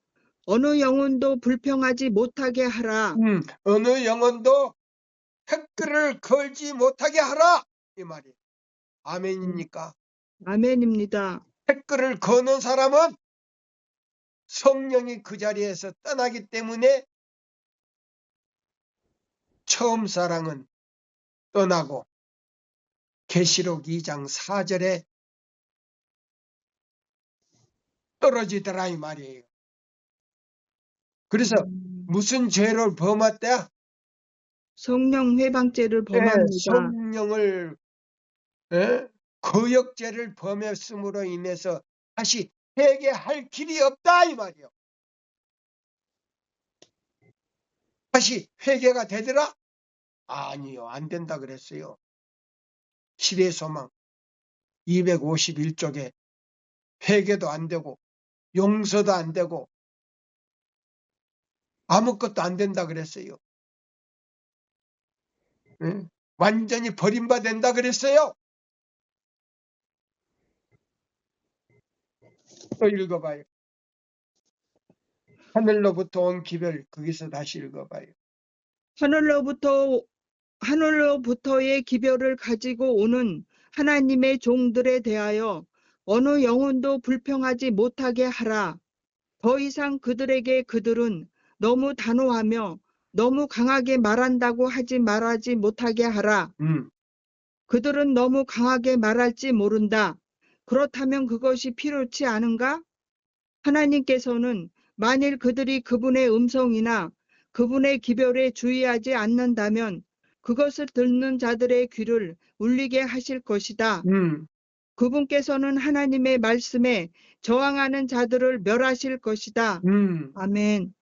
어느 영혼도 불평하지 못하게 하라. 어느 영혼도 댓글을 걸지 못하게 하라. 이 말이에요. 아멘입니까? 아멘입니다. 댓글을 거는 사람은 성령이 그 자리에서 떠나기 때문에 처음 사랑은 떠나고 계시록 2장 4절에 떨어지더라 이 말이에요. 그래서 무슨 죄를 범했다? 성령 회방죄를 범합니다. 성령을 거역죄를 범했음으로 인해서 다시 회개할 길이 없다 이 말이에요. 다시 회개가 되더라? 아니요, 안 된다 그랬어요. 시대 소망 251쪽에 회개도 안 되고 용서도 안 되고 아무것도 안 된다 그랬어요. 예? 완전히 버림받는다 그랬어요. 또 읽어봐요. 하늘로부터 온 기별, 거기서 다시 읽어봐요. 하늘로부터의 기별을 가지고 오는 하나님의 종들에 대하여 어느 영혼도 불평하지 못하게 하라. 더 이상 그들에게 그들은 너무 단호하며 너무 강하게 말한다고 말하지 못하게 하라. 그들은 너무 강하게 말할지 모른다. 그렇다면 그것이 필요치 않은가? 하나님께서는 만일 그들이 그분의 음성이나 그분의 기별에 주의하지 않는다면 그것을 듣는 자들의 귀를 울리게 하실 것이다. 그분께서는 하나님의 말씀에 저항하는 자들을 멸하실 것이다. 아멘.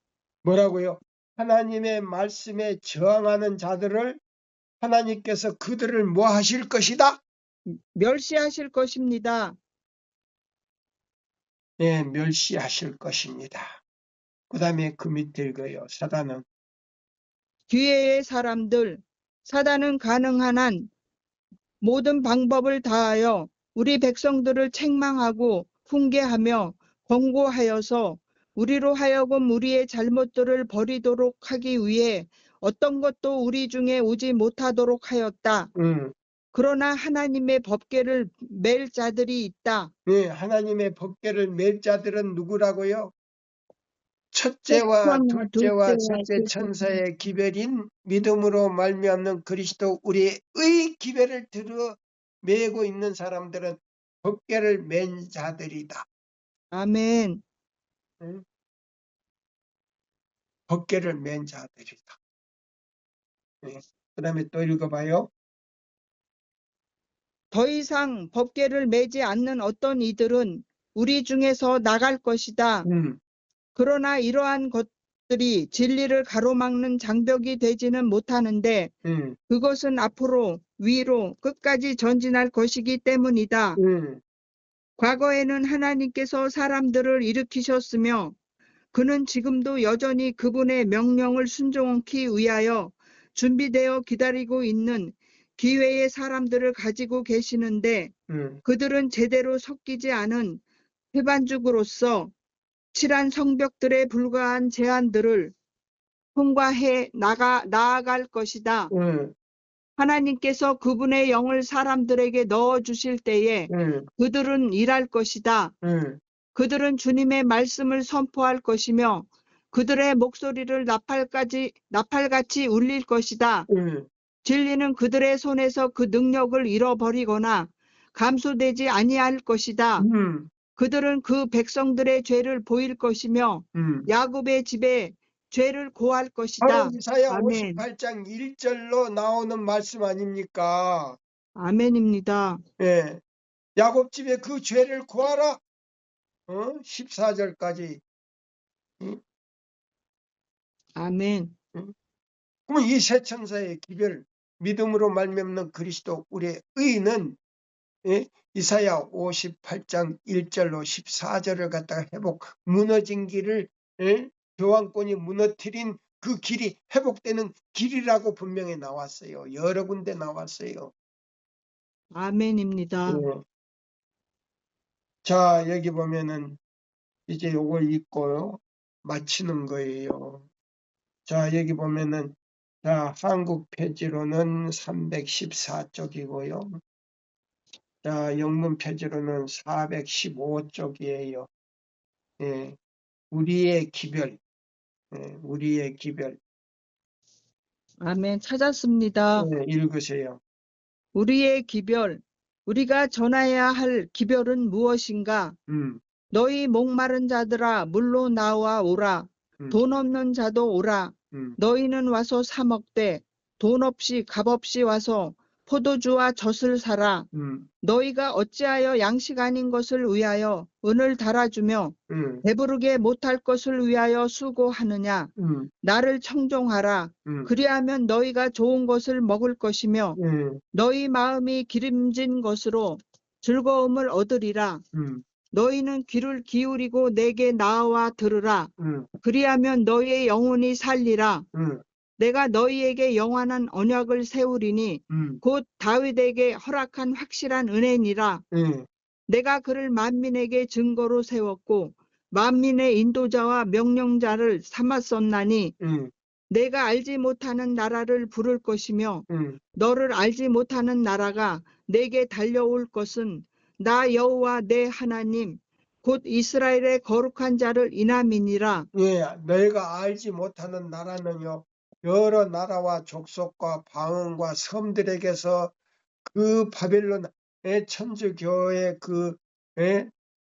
뭐라고요? 하나님의 말씀에 저항하는 자들을 하나님께서 그들을 뭐 하실 것이다? 멸시하실 것입니다. 네, 멸시하실 것입니다. 그 다음에 그 밑에 읽어요. 사단은 기회의 사람들, 사단은 가능한 한 모든 방법을 다하여 우리 백성들을 책망하고 훈계하며 권고하여서 우리로 하여금 우리의 잘못들을 버리도록 하기 위해 어떤 것도 우리 중에 오지 못하도록 하였다. 그러나 하나님의 법궤를 맬 자들이 있다. 네, 하나님의 법궤를 맬 자들은 누구라고요? 첫째와 둘째와 셋째 천사의 기별인 믿음으로 말미암는 그리스도 우리의 기별을 들어 매고 있는 사람들은 법궤를 맨 자들이다. 아멘. 법궤를 맨 자들이다. 네. 그 다음에 또 읽어봐요. 더 이상 법궤를 매지 않는 어떤 이들은 우리 중에서 나갈 것이다. 그러나 이러한 것들이 진리를 가로막는 장벽이 되지는 못하는데 그것은 앞으로 위로 끝까지 전진할 것이기 때문이다. 과거에는 하나님께서 사람들을 일으키셨으며 그는 지금도 여전히 그분의 명령을 순종하기 위하여 준비되어 기다리고 있는 기회의 사람들을 가지고 계시는데 그들은 제대로 섞이지 않은 회반죽으로서 칠한 성벽들에 불과한 제한들을 통과해 나아갈 것이다. 하나님께서 그분의 영을 사람들에게 넣어주실 때에 그들은 일할 것이다. 그들은 주님의 말씀을 선포할 것이며 그들의 목소리를 나팔같이 울릴 것이다. 진리는 그들의 손에서 그 능력을 잃어버리거나 감소되지 아니할 것이다. 그들은 그 백성들의 죄를 보일 것이며 야곱의 집에 죄를 고할 것이다. 바로 이사야 아멘. 58장 1절로 나오는 말씀 아닙니까? 아멘입니다. 예. 야곱 집에 그 죄를 고하라. 14절까지. 아멘. 그러면 이 세 천사의 기별, 믿음으로 말미암는 그리스도 우리의 의는 이사야 58장 1절로 14절을 갖다가 무너진 길을 교황권이 무너뜨린 그 길이 회복되는 길이라고 분명히 나왔어요. 여러 군데 나왔어요. 아멘입니다. 자, 여기 보면은 이제 요걸 읽고 마치는 거예요. 자, 여기 보면은 자, 한국 표지로는 314쪽이고요. 자, 영문 표지로는 415쪽이에요. 예, 우리의 기별, 우리의 기별. 아멘. 찾았습니다. 읽으세요. 우리의 기별, 우리가 전해야 할 기별은 무엇인가? 너희 목마른 자들아 물로 나와 오라. 돈 없는 자도 오라. 너희는 와서 사 먹되 돈 없이 값 없이 와서 포도주와 젖을 사라. 너희가 어찌하여 양식 아닌 것을 위하여 은을 달아주며 배부르게 못할 것을 위하여 수고하느냐. 나를 청종하라. 그리하면 너희가 좋은 것을 먹을 것이며 너희 마음이 기름진 것으로 즐거움을 얻으리라. 너희는 귀를 기울이고 내게 나와 들으라. 그리하면 너희의 영혼이 살리라. 내가 너희에게 영원한 언약을 세우리니 곧 다윗에게 허락한 확실한 은혜니라. 내가 그를 만민에게 증거로 세웠고 만민의 인도자와 명령자를 삼았었나니 내가 알지 못하는 나라를 부를 것이며 너를 알지 못하는 나라가 내게 달려올 것은 나 여호와 내 하나님 곧 이스라엘의 거룩한 자를 인함이니라. 예, 너희가 알지 못하는 나라는요, 여러 나라와 족속과 방언과 섬들에게서 그 바벨론의 천주교의 그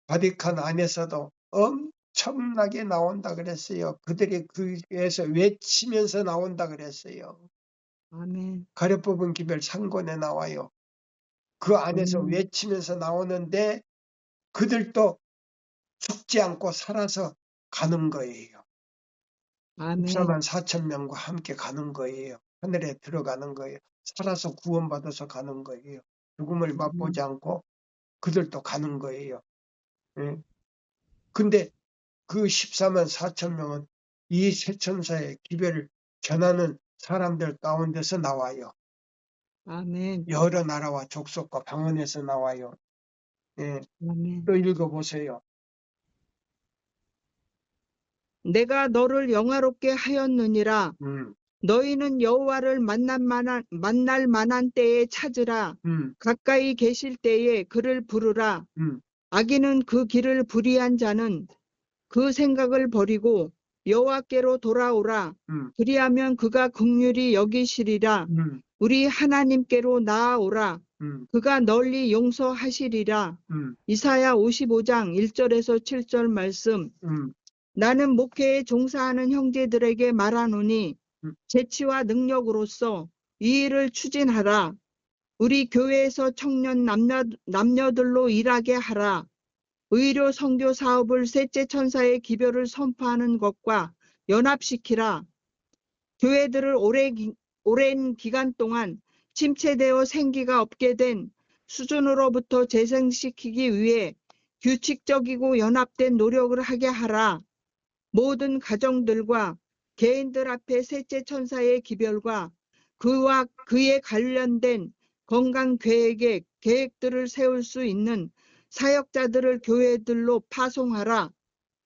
바티칸 안에서도 엄청나게 나온다 그랬어요. 그들이 그에서 외치면서 나온다 그랬어요. 아멘. 가려뽑은 기별 상권에 나와요. 그 안에서 외치면서 나오는데 그들도 죽지 않고 살아서 가는 거예요. 아멘. 14만 4천 명과 함께 가는 거예요. 하늘에 들어가는 거예요. 살아서 구원받아서 가는 거예요. 죽음을 맛보지 않고 그들도 가는 거예요. 예. 근데 그 14만 4천 명은 이 세천사의 기별을 전하는 사람들 가운데서 나와요. 아멘. 여러 나라와 족속과 방언에서 나와요. 예. 아멘. 또 읽어보세요. 내가 너를 영화롭게 하였느니라. 너희는 여호와를 만날 만한 때에 찾으라. 가까이 계실 때에 그를 부르라. 악인은 그 길을 불의한 자는 그 생각을 버리고 여호와께로 돌아오라. 그리하면 그가 긍휼히 여기시리라. 우리 하나님께로 나아오라. 그가 널리 용서하시리라. 이사야 55장 1절에서 7절 말씀. 나는 목회에 종사하는 형제들에게 말하노니 재치와 능력으로서 이 일을 추진하라. 우리 교회에서 청년 남녀들로 일하게 하라. 의료 선교 사업을 셋째 천사의 기별을 선포하는 것과 연합시키라. 교회들을 오랜 기간 동안 침체되어 생기가 없게 된 수준으로부터 재생시키기 위해 규칙적이고 연합된 노력을 하게 하라. 모든 가정들과 개인들 앞에 셋째 천사의 기별과 그와 그에 관련된 건강 계획들을 세울 수 있는 사역자들을 교회들로 파송하라.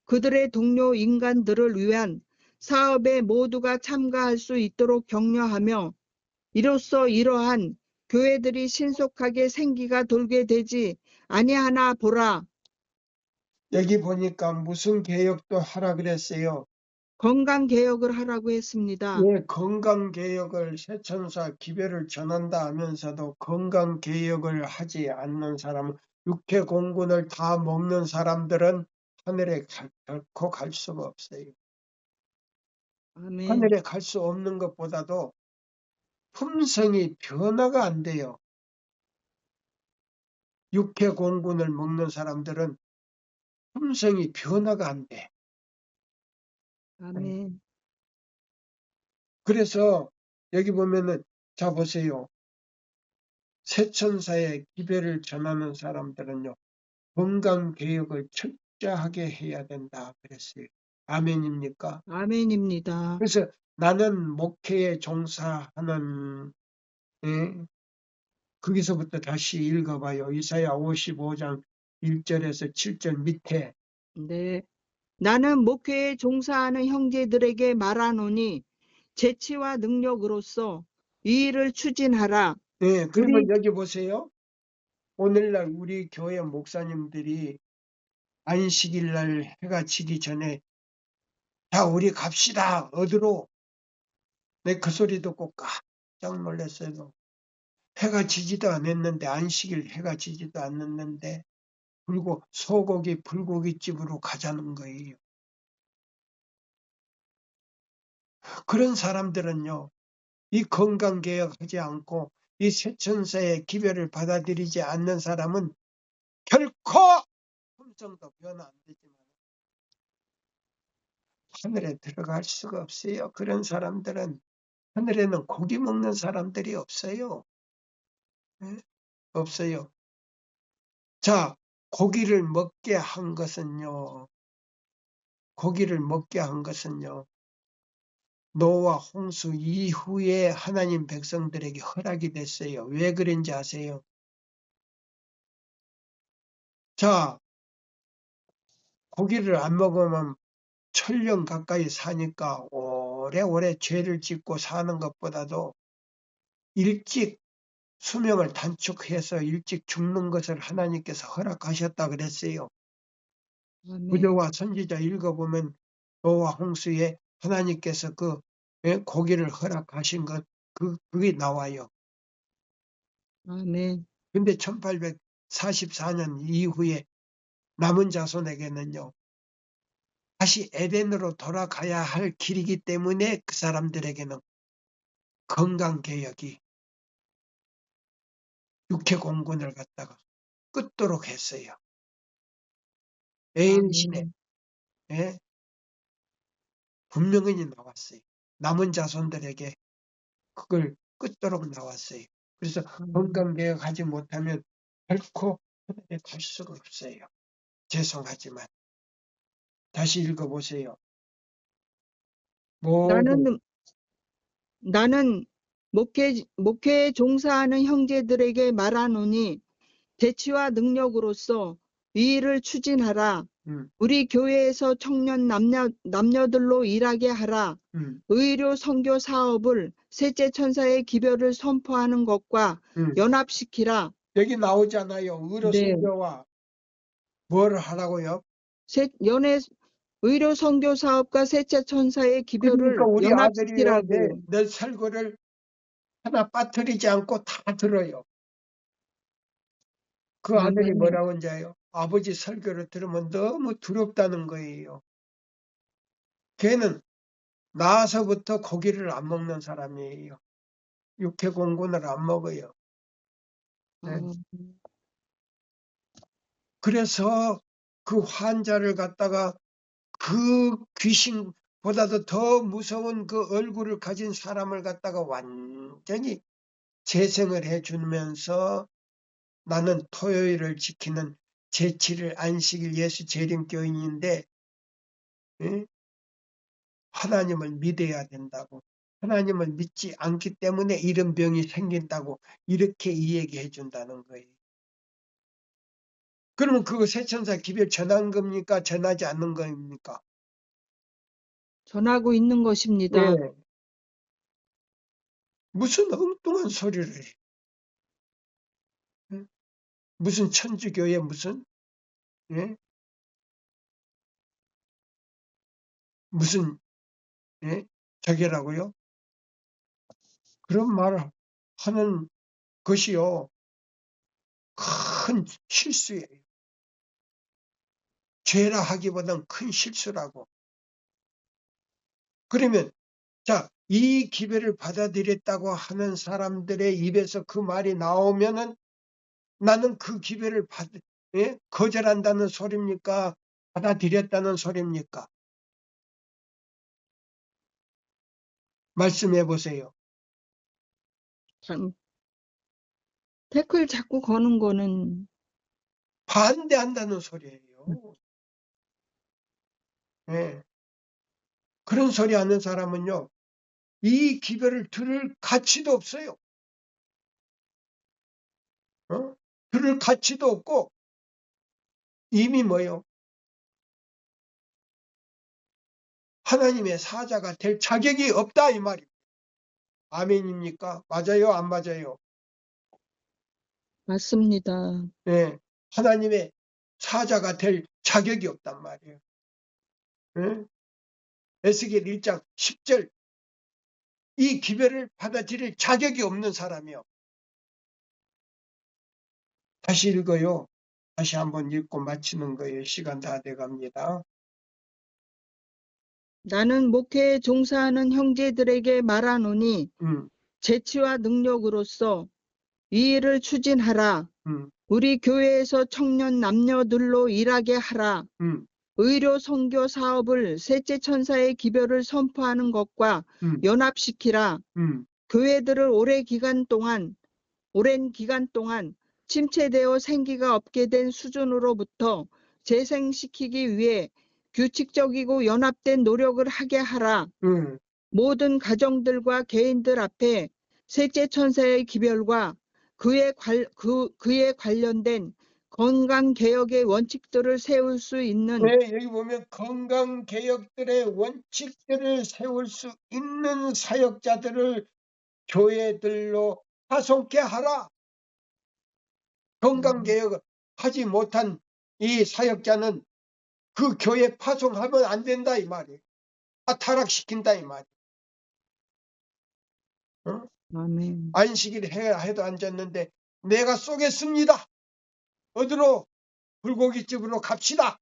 그들의 동료 인간들을 위한 사업에 모두가 참가할 수 있도록 격려하며 이로써 이러한 교회들이 신속하게 생기가 돌게 되지 아니하나 보라. 여기 보니까 무슨 개혁도 하라 그랬어요. 건강개혁을 하라고 했습니다. 예, 건강개혁을 세천사 기별을 전한다 하면서도 건강개혁을 하지 않는 사람은 육해공군을 다 먹는 사람들은 하늘에 결코 갈 수가 없어요. 아멘. 하늘에 갈 수 없는 것보다도 품성이 변화가 안 돼요. 육해공군을 먹는 사람들은 품성이 변화가 안 돼. 아멘. 그래서 여기 보면은 자 보세요. 세천사의 기별을 전하는 사람들은요. 건강개혁을 철저하게 해야 된다 그랬어요. 아멘입니까? 아멘입니다. 그래서 나는 목회에 종사하는 거기서부터 다시 읽어봐요. 이사야 55장 1절에서 7절 밑에 네. 나는 목회에 종사하는 형제들에게 말하노니 재치와 능력으로서 이 일을 추진하라. 네, 그러면 여기 보세요. 오늘날 우리 교회 목사님들이 안식일 날 해가 지기 전에 자 우리 갑시다 어디로 내 그 소리 듣고 깜짝 놀랐어요. 해가 지지도 않았는데 안식일 해가 지지도 않았는데 그리고 소고기 불고기집으로 가자는 거예요. 그런 사람들은요. 이 건강개혁하지 않고 이 세천사의 기별을 받아들이지 않는 사람은 결코 품성도 변화 안 되지만 하늘에 들어갈 수가 없어요. 그런 사람들은 하늘에는 고기 먹는 사람들이 없어요. 네? 없어요. 자, 고기를 먹게 한 것은요. 고기를 먹게 한 것은요. 노아 홍수 이후에 하나님 백성들에게 허락이 됐어요. 왜 그런지 아세요? 자, 고기를 안 먹으면 1000년 가까이 사니까 오래오래 죄를 짓고 사는 것보다도 일찍 수명을 단축해서 일찍 죽는 것을 하나님께서 허락하셨다 그랬어요. 아멘. 구조와 선지자 읽어보면 노아 홍수에 하나님께서 그 고기를 허락하신 것 그게 나와요. 아멘. 근데 1844년 이후에 남은 자손에게는요. 다시 에덴으로 돌아가야 할 길이기 때문에 그 사람들에게는 건강개혁이 육해공군을 갖다가 끊도록 했어요. 애인신에 아멘. 분명히 나왔어요. 남은 자손들에게 그걸 끊도록 나왔어요. 그래서 건강개혁하지 못하면 결코 하늘에 갈 수가 없어요. 죄송하지만 다시 읽어보세요. 나는 목회에 종사하는 형제들에게 말하노니 재치와 능력으로서 이 일을 추진하라. 우리 교회에서 청년 남녀들로 일하게 하라. 의료 선교 사업을 셋째 천사의 기별을 선포하는 것과 연합시키라. 여기 나오잖아요. 의료 선교와 뭘 하라고요? 의료 선교 사업과 셋째 천사의 기별을 그러니까 우리 아들이요. 연합시키라고. 내 설교를 하나 빠뜨리지 않고 다 들어요. 그 아들이 뭐라고 한지요? 아버지 설교를 들으면 너무 두렵다는 거예요. 걔는 나서부터 고기를 안 먹는 사람이에요. 육해 공군을 안 먹어요. 네. 그래서 그 환자를 갖다가 그 귀신보다도 더 무서운 그 얼굴을 가진 사람을 갖다가 완전히 재생을 해주면서 나는 토요일을 지키는 제7일 안식일 예수 재림교인인데 하나님을 믿어야 된다고. 하나님을 믿지 않기 때문에 이런 병이 생긴다고 이렇게 이야기해 준다는 거예요. 그러면 그거 세천사 기별 전한 겁니까? 전하지 않는 겁니까? 전하고 있는 것입니다. 네. 무슨 엉뚱한 소리를 해. 무슨 천주교에 무슨 무슨 저게라고요? 그런 말을 하는 것이요. 큰 실수예요. 죄라 하기보다는 큰 실수라고. 그러면 자, 이 기별을 받아들였다고 하는 사람들의 입에서 그 말이 나오면은 나는 그 기별을 거절한다는 소리입니까? 받아들였다는 소리입니까? 말씀해 보세요. 참, 태클 자꾸 거는 거는 반대한다는 소리예요. 네. 그런 소리 하는 사람은요. 이 기별을 들을 가치도 없어요. 들을 가치도 없고 이미 뭐요? 하나님의 사자가 될 자격이 없다 이 말이에요. 아멘입니까? 맞아요? 안 맞아요? 맞습니다. 네. 하나님의 사자가 될 자격이 없단 말이에요. 에스겔 1장 10절 이 기별을 받아들일 자격이 없는 사람이요. 다시 읽어요. 다시 한번 읽고 마치는 거예요. 시간 다 돼갑니다. 나는 목회에 종사하는 형제들에게 말하노니 재치와 능력으로서 이 일을 추진하라. 우리 교회에서 청년 남녀들로 일하게 하라. 의료 선교 사업을 셋째 천사의 기별을 선포하는 것과 연합시키라. 교회들을 오랜 기간 동안 침체되어 생기가 없게 된 수준으로부터 재생시키기 위해 규칙적이고 연합된 노력을 하게 하라. 모든 가정들과 개인들 앞에 셋째 천사의 기별과 그에 관련된 건강개혁의 원칙들을 세울 수 있는 네, 여기 보면 건강개혁들의 원칙들을 세울 수 있는 사역자들을 교회들로 파송케 하라. 건강개혁을 하지 못한 이 사역자는 그 교회 파송하면 안 된다 이 말이에요. 타락시킨다 이 말이에요. 어? 아멘. 안식일 해도 앉았는데 내가 쏘겠습니다. 어디로? 불고기집으로 갑시다.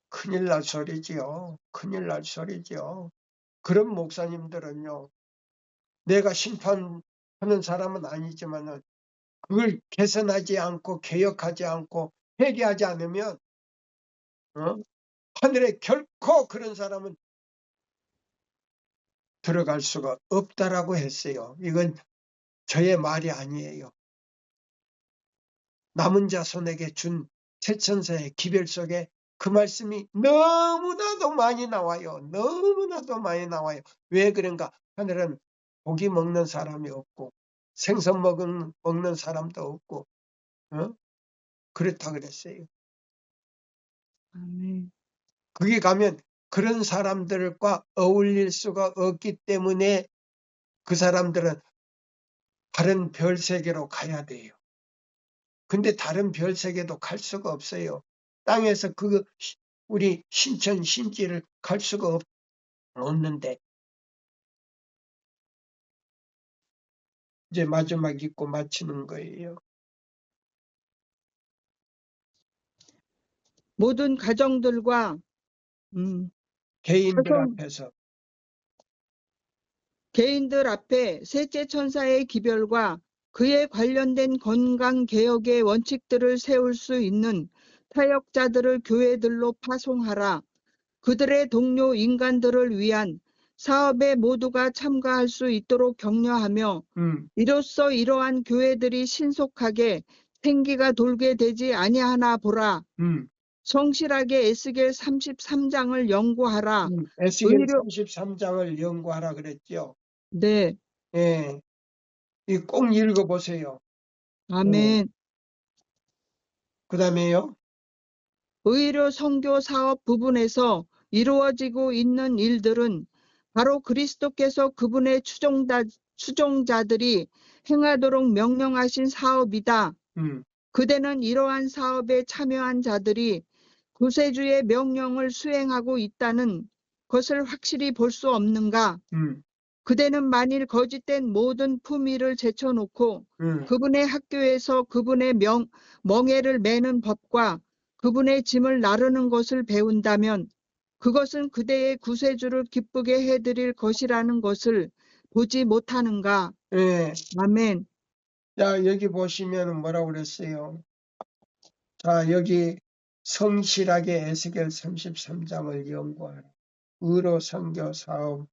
큰일 날 소리지요. 큰일 날 소리지요. 그런 목사님들은요. 내가 심판하는 사람은 아니지만은 그걸 개선하지 않고 개혁하지 않고 회개하지 않으면 하늘에 결코 그런 사람은 들어갈 수가 없다라고 했어요. 이건 저의 말이 아니에요. 남은 자손에게 준 태천사의 기별 속에 그 말씀이 너무나도 많이 나와요. 너무나도 많이 나와요. 왜 그런가? 하늘은 고기 먹는 사람이 없고 생선 먹는 사람도 없고 그렇다 그랬어요. 아멘. 거기 가면 그런 사람들과 어울릴 수가 없기 때문에 그 사람들은 다른 별 세계로 가야 돼요. 근데 다른 별 세계도 갈 수가 없어요. 땅에서 우리 신천 신지를 갈 수가 없는데 이제 마지막 읽고 마치는 거예요. 모든 가정들과 개인들 앞에서 개인들 앞에 셋째 천사의 기별과 그에 관련된 건강개혁의 원칙들을 세울 수 있는 타역자들을 교회들로 파송하라. 그들의 동료 인간들을 위한 사업에 모두가 참가할 수 있도록 격려하며 이로써 이러한 교회들이 신속하게 생기가 돌게 되지 아니하나 보라. 성실하게 에스겔 33장을 연구하라. 에스겔 33장을 연구하라 그랬죠. 네. 예, 꼭 읽어보세요. 아멘. 그 다음에요. 의료 선교 사업 부분에서 이루어지고 있는 일들은 바로 그리스도께서 그분의 추종자들이 행하도록 명령하신 사업이다. 그대는 이러한 사업에 참여한 자들이 구세주의 명령을 수행하고 있다는 것을 확실히 볼 수 없는가? 그대는 만일 거짓된 모든 품위를 제쳐놓고 그분의 학교에서 그분의 멍에를 매는 법과 그분의 짐을 나르는 것을 배운다면 그것은 그대의 구세주를 기쁘게 해드릴 것이라는 것을 보지 못하는가? 예. 아멘. 자, 여기 보시면 뭐라고 그랬어요? 자, 여기 성실하게 에스겔 33장을 연구하라. 의로 선교 사업의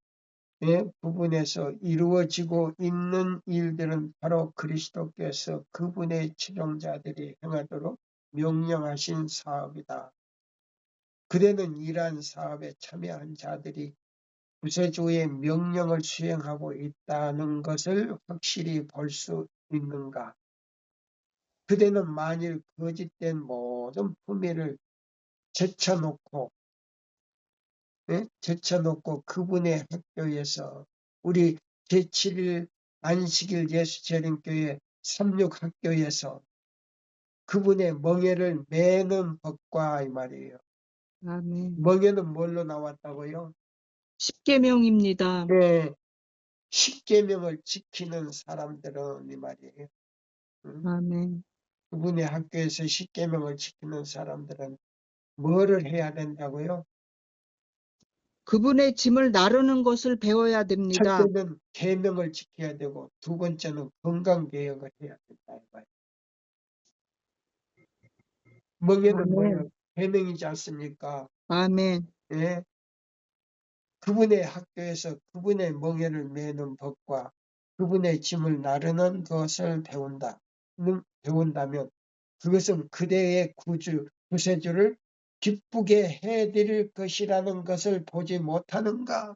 부분에서 이루어지고 있는 일들은 바로 그리스도께서 그분의 추종자들이 행하도록 명령하신 사업이다. 그대는 이러한 사업에 참여한 자들이 구세주의 명령을 수행하고 있다는 것을 확실히 볼 수 있는가? 그대는 만일 거짓된 모든 품위를 제쳐놓고 그분의 학교에서 우리 제7일 안식일 예수재림교회 36학교에서 그분의 멍에를 매는 법과 이 말이에요. 아멘. 멍에는 뭘로 나왔다고요? 십계명입니다. 네, 십계명을 지키는 사람들은 이 말이에요. 아멘. 그분의 학교에서 십계명을 지키는 사람들은 뭐를 해야 된다고요? 그분의 짐을 나르는 것을 배워야 됩니다. 첫째는 계명을 지켜야 되고 두 번째는 건강개혁을 해야 된다. 멍에는 뭐예요? 계명이지 않습니까? 아멘. 예? 그분의 학교에서 그분의 멍에를 매는 법과 그분의 짐을 나르는 것을 배운다. 배운다면 그것은 그대의 구세주를 기쁘게 해드릴 것이라는 것을 보지 못하는가?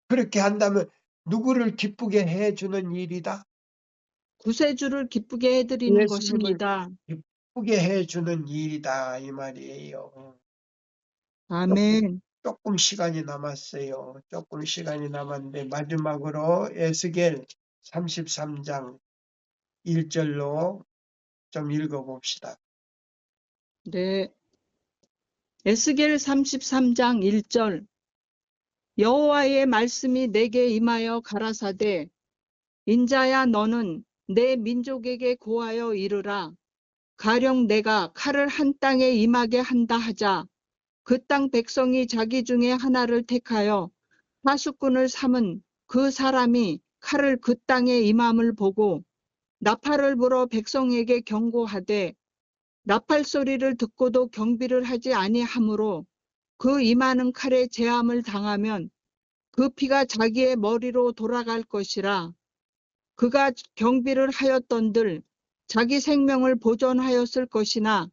그렇게 한다면 누구를 기쁘게 해주는 일이다? 구세주를 기쁘게 해드리는 예수님을 것입니다. 기쁘게 해주는 일이다 이 말이에요. 아멘. 조금 시간이 남았어요. 조금 시간이 남았는데 마지막으로 에스겔 33장 1절로 좀 읽어봅시다. 네. 에스겔 33장 1절. 여호와의 말씀이 내게 임하여 가라사대 인자야 너는 내 민족에게 고하여 이르라. 가령 내가 칼을 한 땅에 임하게 한다 하자. 그 땅 백성이 자기 중에 하나를 택하여 파수꾼을 삼은 그 사람이 칼을 그 땅에 임함을 보고 나팔을 불어 백성에게 경고하되 나팔 소리를 듣고도 경비를 하지 아니하므로 그 임하는 칼에 제함을 당하면 그 피가 자기의 머리로 돌아갈 것이라. 그가 경비를 하였던들 자기 생명을 보존하였을 것이나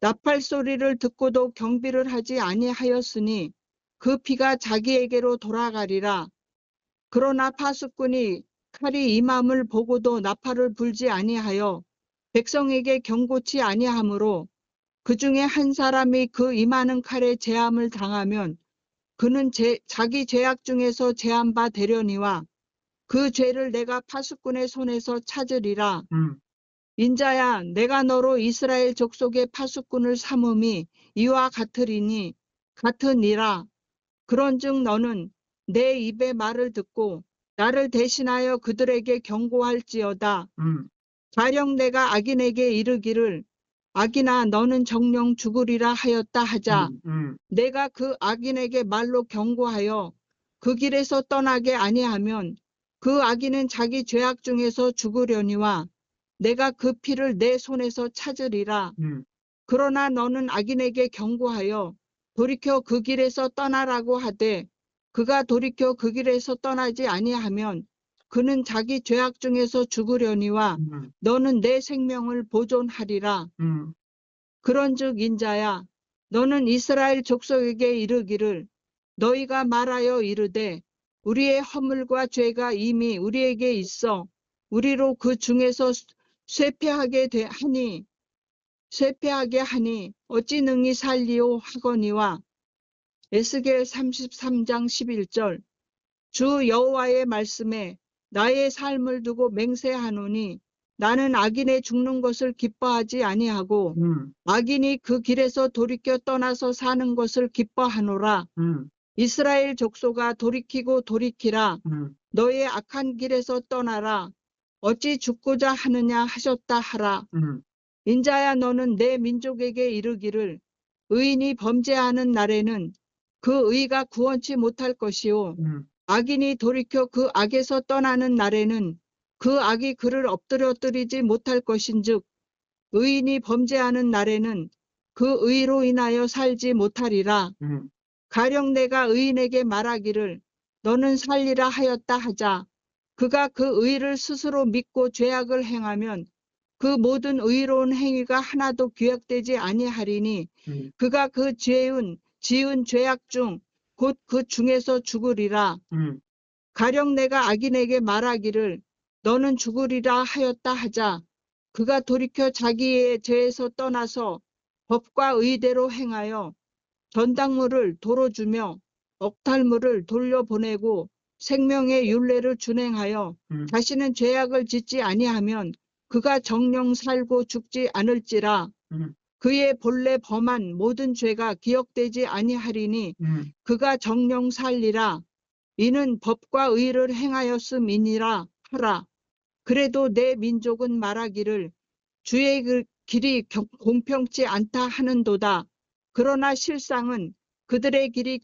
나팔 소리를 듣고도 경비를 하지 아니하였으니 그 피가 자기에게로 돌아가리라. 그러나 파수꾼이 칼이 임함을 보고도 나팔을 불지 아니하여 백성에게 경고치 아니하므로 그 중에 한 사람이 그 임하는 칼에 제함을 당하면 그는 자기 죄악 중에서 제한 바 되려니와 그 죄를 내가 파수꾼의 손에서 찾으리라. 인자야 내가 너로 이스라엘 족속의 파수꾼을 삼음이 이와 같으니라. 그런즉 너는 내 입의 말을 듣고 나를 대신하여 그들에게 경고할지어다. 가령 내가 악인에게 이르기를 악인아 너는 정녕 죽으리라 하였다 하자. 내가 그 악인에게 말로 경고하여 그 길에서 떠나게 아니하면 그 악인은 자기 죄악 중에서 죽으려니와 내가 그 피를 내 손에서 찾으리라. 그러나 너는 악인에게 경고하여 돌이켜 그 길에서 떠나라고 하되 그가 돌이켜 그 길에서 떠나지 아니하면 그는 자기 죄악 중에서 죽으려니와 너는 내 생명을 보존하리라. 그런즉 인자야 너는 이스라엘 족속에게 이르기를 너희가 말하여 이르되 우리의 허물과 죄가 이미 우리에게 있어 우리로 그 중에서 쇠폐하게 하니 어찌 능히 살리오 하거니와. 에스겔 33장 11절. 주 여호와의 말씀에 나의 삶을 두고 맹세하노니 나는 악인의 죽는 것을 기뻐하지 아니하고 악인이 그 길에서 돌이켜 떠나서 사는 것을 기뻐하노라. 이스라엘 족속아 돌이키고 돌이키라. 너의 악한 길에서 떠나라. 어찌 죽고자 하느냐 하셨다 하라. 인자야 너는 내 민족에게 이르기를 의인이 범죄하는 날에는 그 의가 구원치 못할 것이요 악인이 돌이켜 그 악에서 떠나는 날에는 그 악이 그를 엎드려뜨리지 못할 것인즉 의인이 범죄하는 날에는 그 의로 인하여 살지 못하리라. 가령 내가 의인에게 말하기를 너는 살리라 하였다 하자. 그가 그 의를 스스로 믿고 죄악을 행하면 그 모든 의로운 행위가 하나도 기억되지 아니하리니 그가 그 지은 죄악 중 곧 그 중에서 죽으리라. 가령 내가 악인에게 말하기를 너는 죽으리라 하였다 하자. 그가 돌이켜 자기의 죄에서 떠나서 법과 의대로 행하여 전당물을 도로 주며 억탈물을 돌려보내고 생명의 율례를 준행하여 다시는 죄악을 짓지 아니하면 그가 정령 살고 죽지 않을지라. 그의 본래 범한 모든 죄가 기억되지 아니하리니 그가 정령 살리라. 이는 법과 의를 행하였음이니라 하라. 그래도 내 민족은 말하기를 주의 그 길이 공평치 않다 하는도다. 그러나 실상은 그들의 길이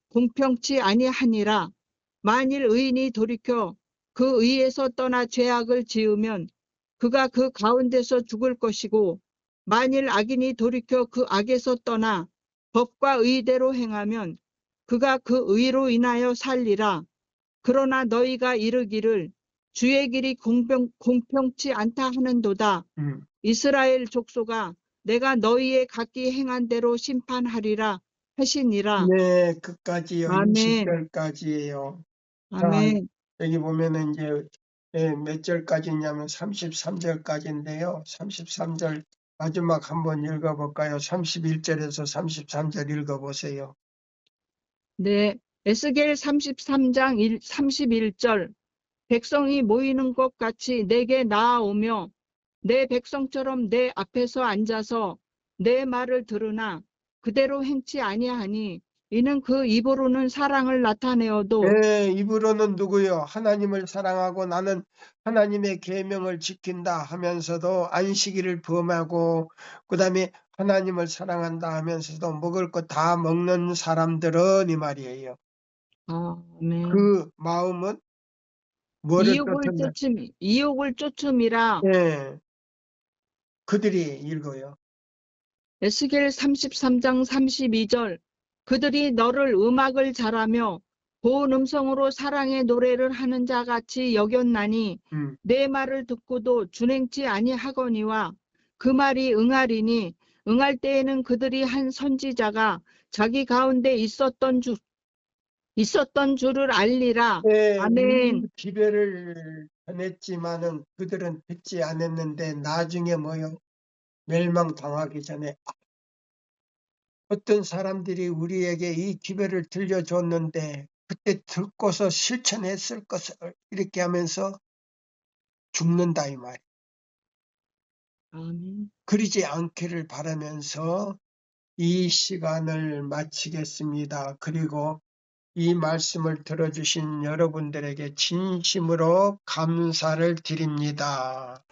공평치 아니하니라. 만일 의인이 돌이켜 그 의에서 떠나 죄악을 지으면 그가 그 가운데서 죽을 것이고 만일 악인이 돌이켜 그 악에서 떠나 법과 의대로 행하면 그가 그 의로 인하여 살리라. 그러나 너희가 이르기를 주의 길이 공평치 않다 하는도다. 이스라엘 족속아 내가 너희의 각기 행한 대로 심판하리라 하시니라. 네, 끝까지요. 아멘. 20절까지예요. 자, 아멘. 여기 보면은 이제 몇 절까지냐면 33절까지인데요. 33절 마지막 한번 읽어볼까요? 31절에서 33절 읽어보세요. 네. 에스겔 33장 31절 백성이 모이는 것 같이 내게 나아오며 내 백성처럼 내 앞에서 앉아서 내 말을 들으나 그대로 행치 아니하니 이는 그 입으로는 사랑을 나타내어도 네, 입으로는 누구요? 하나님을 사랑하고 나는 하나님의 계명을 지킨다 하면서도 안식일을 범하고 그다음에 하나님을 사랑한다 하면서도 먹을 것 다 먹는 사람들은 이 말이에요. 아멘. 그 마음은 뭐를 쫓았나? 이욕을 쫓음이라. 네, 그들이 읽어요. 에스겔 33장 32절 그들이 너를 음악을 잘하며 고운 음성으로 사랑의 노래를 하는 자 같이 여겼나니 내 말을 듣고도 준행치 아니하거니와 그 말이 응하리니 응할 때에는 그들이 한 선지자가 자기 가운데 있었던 줄을 알리라. 네, 아멘. 기별을 전했지만은 그들은 듣지 않았는데 나중에 뭐요? 멸망당하기 전에 어떤 사람들이 우리에게 이 기별을 들려줬는데 그때 듣고서 실천했을 것을 이렇게 하면서 죽는다 이 말. 아멘. 그러지 않기를 바라면서 이 시간을 마치겠습니다. 그리고 이 말씀을 들어주신 여러분들에게 진심으로 감사를 드립니다.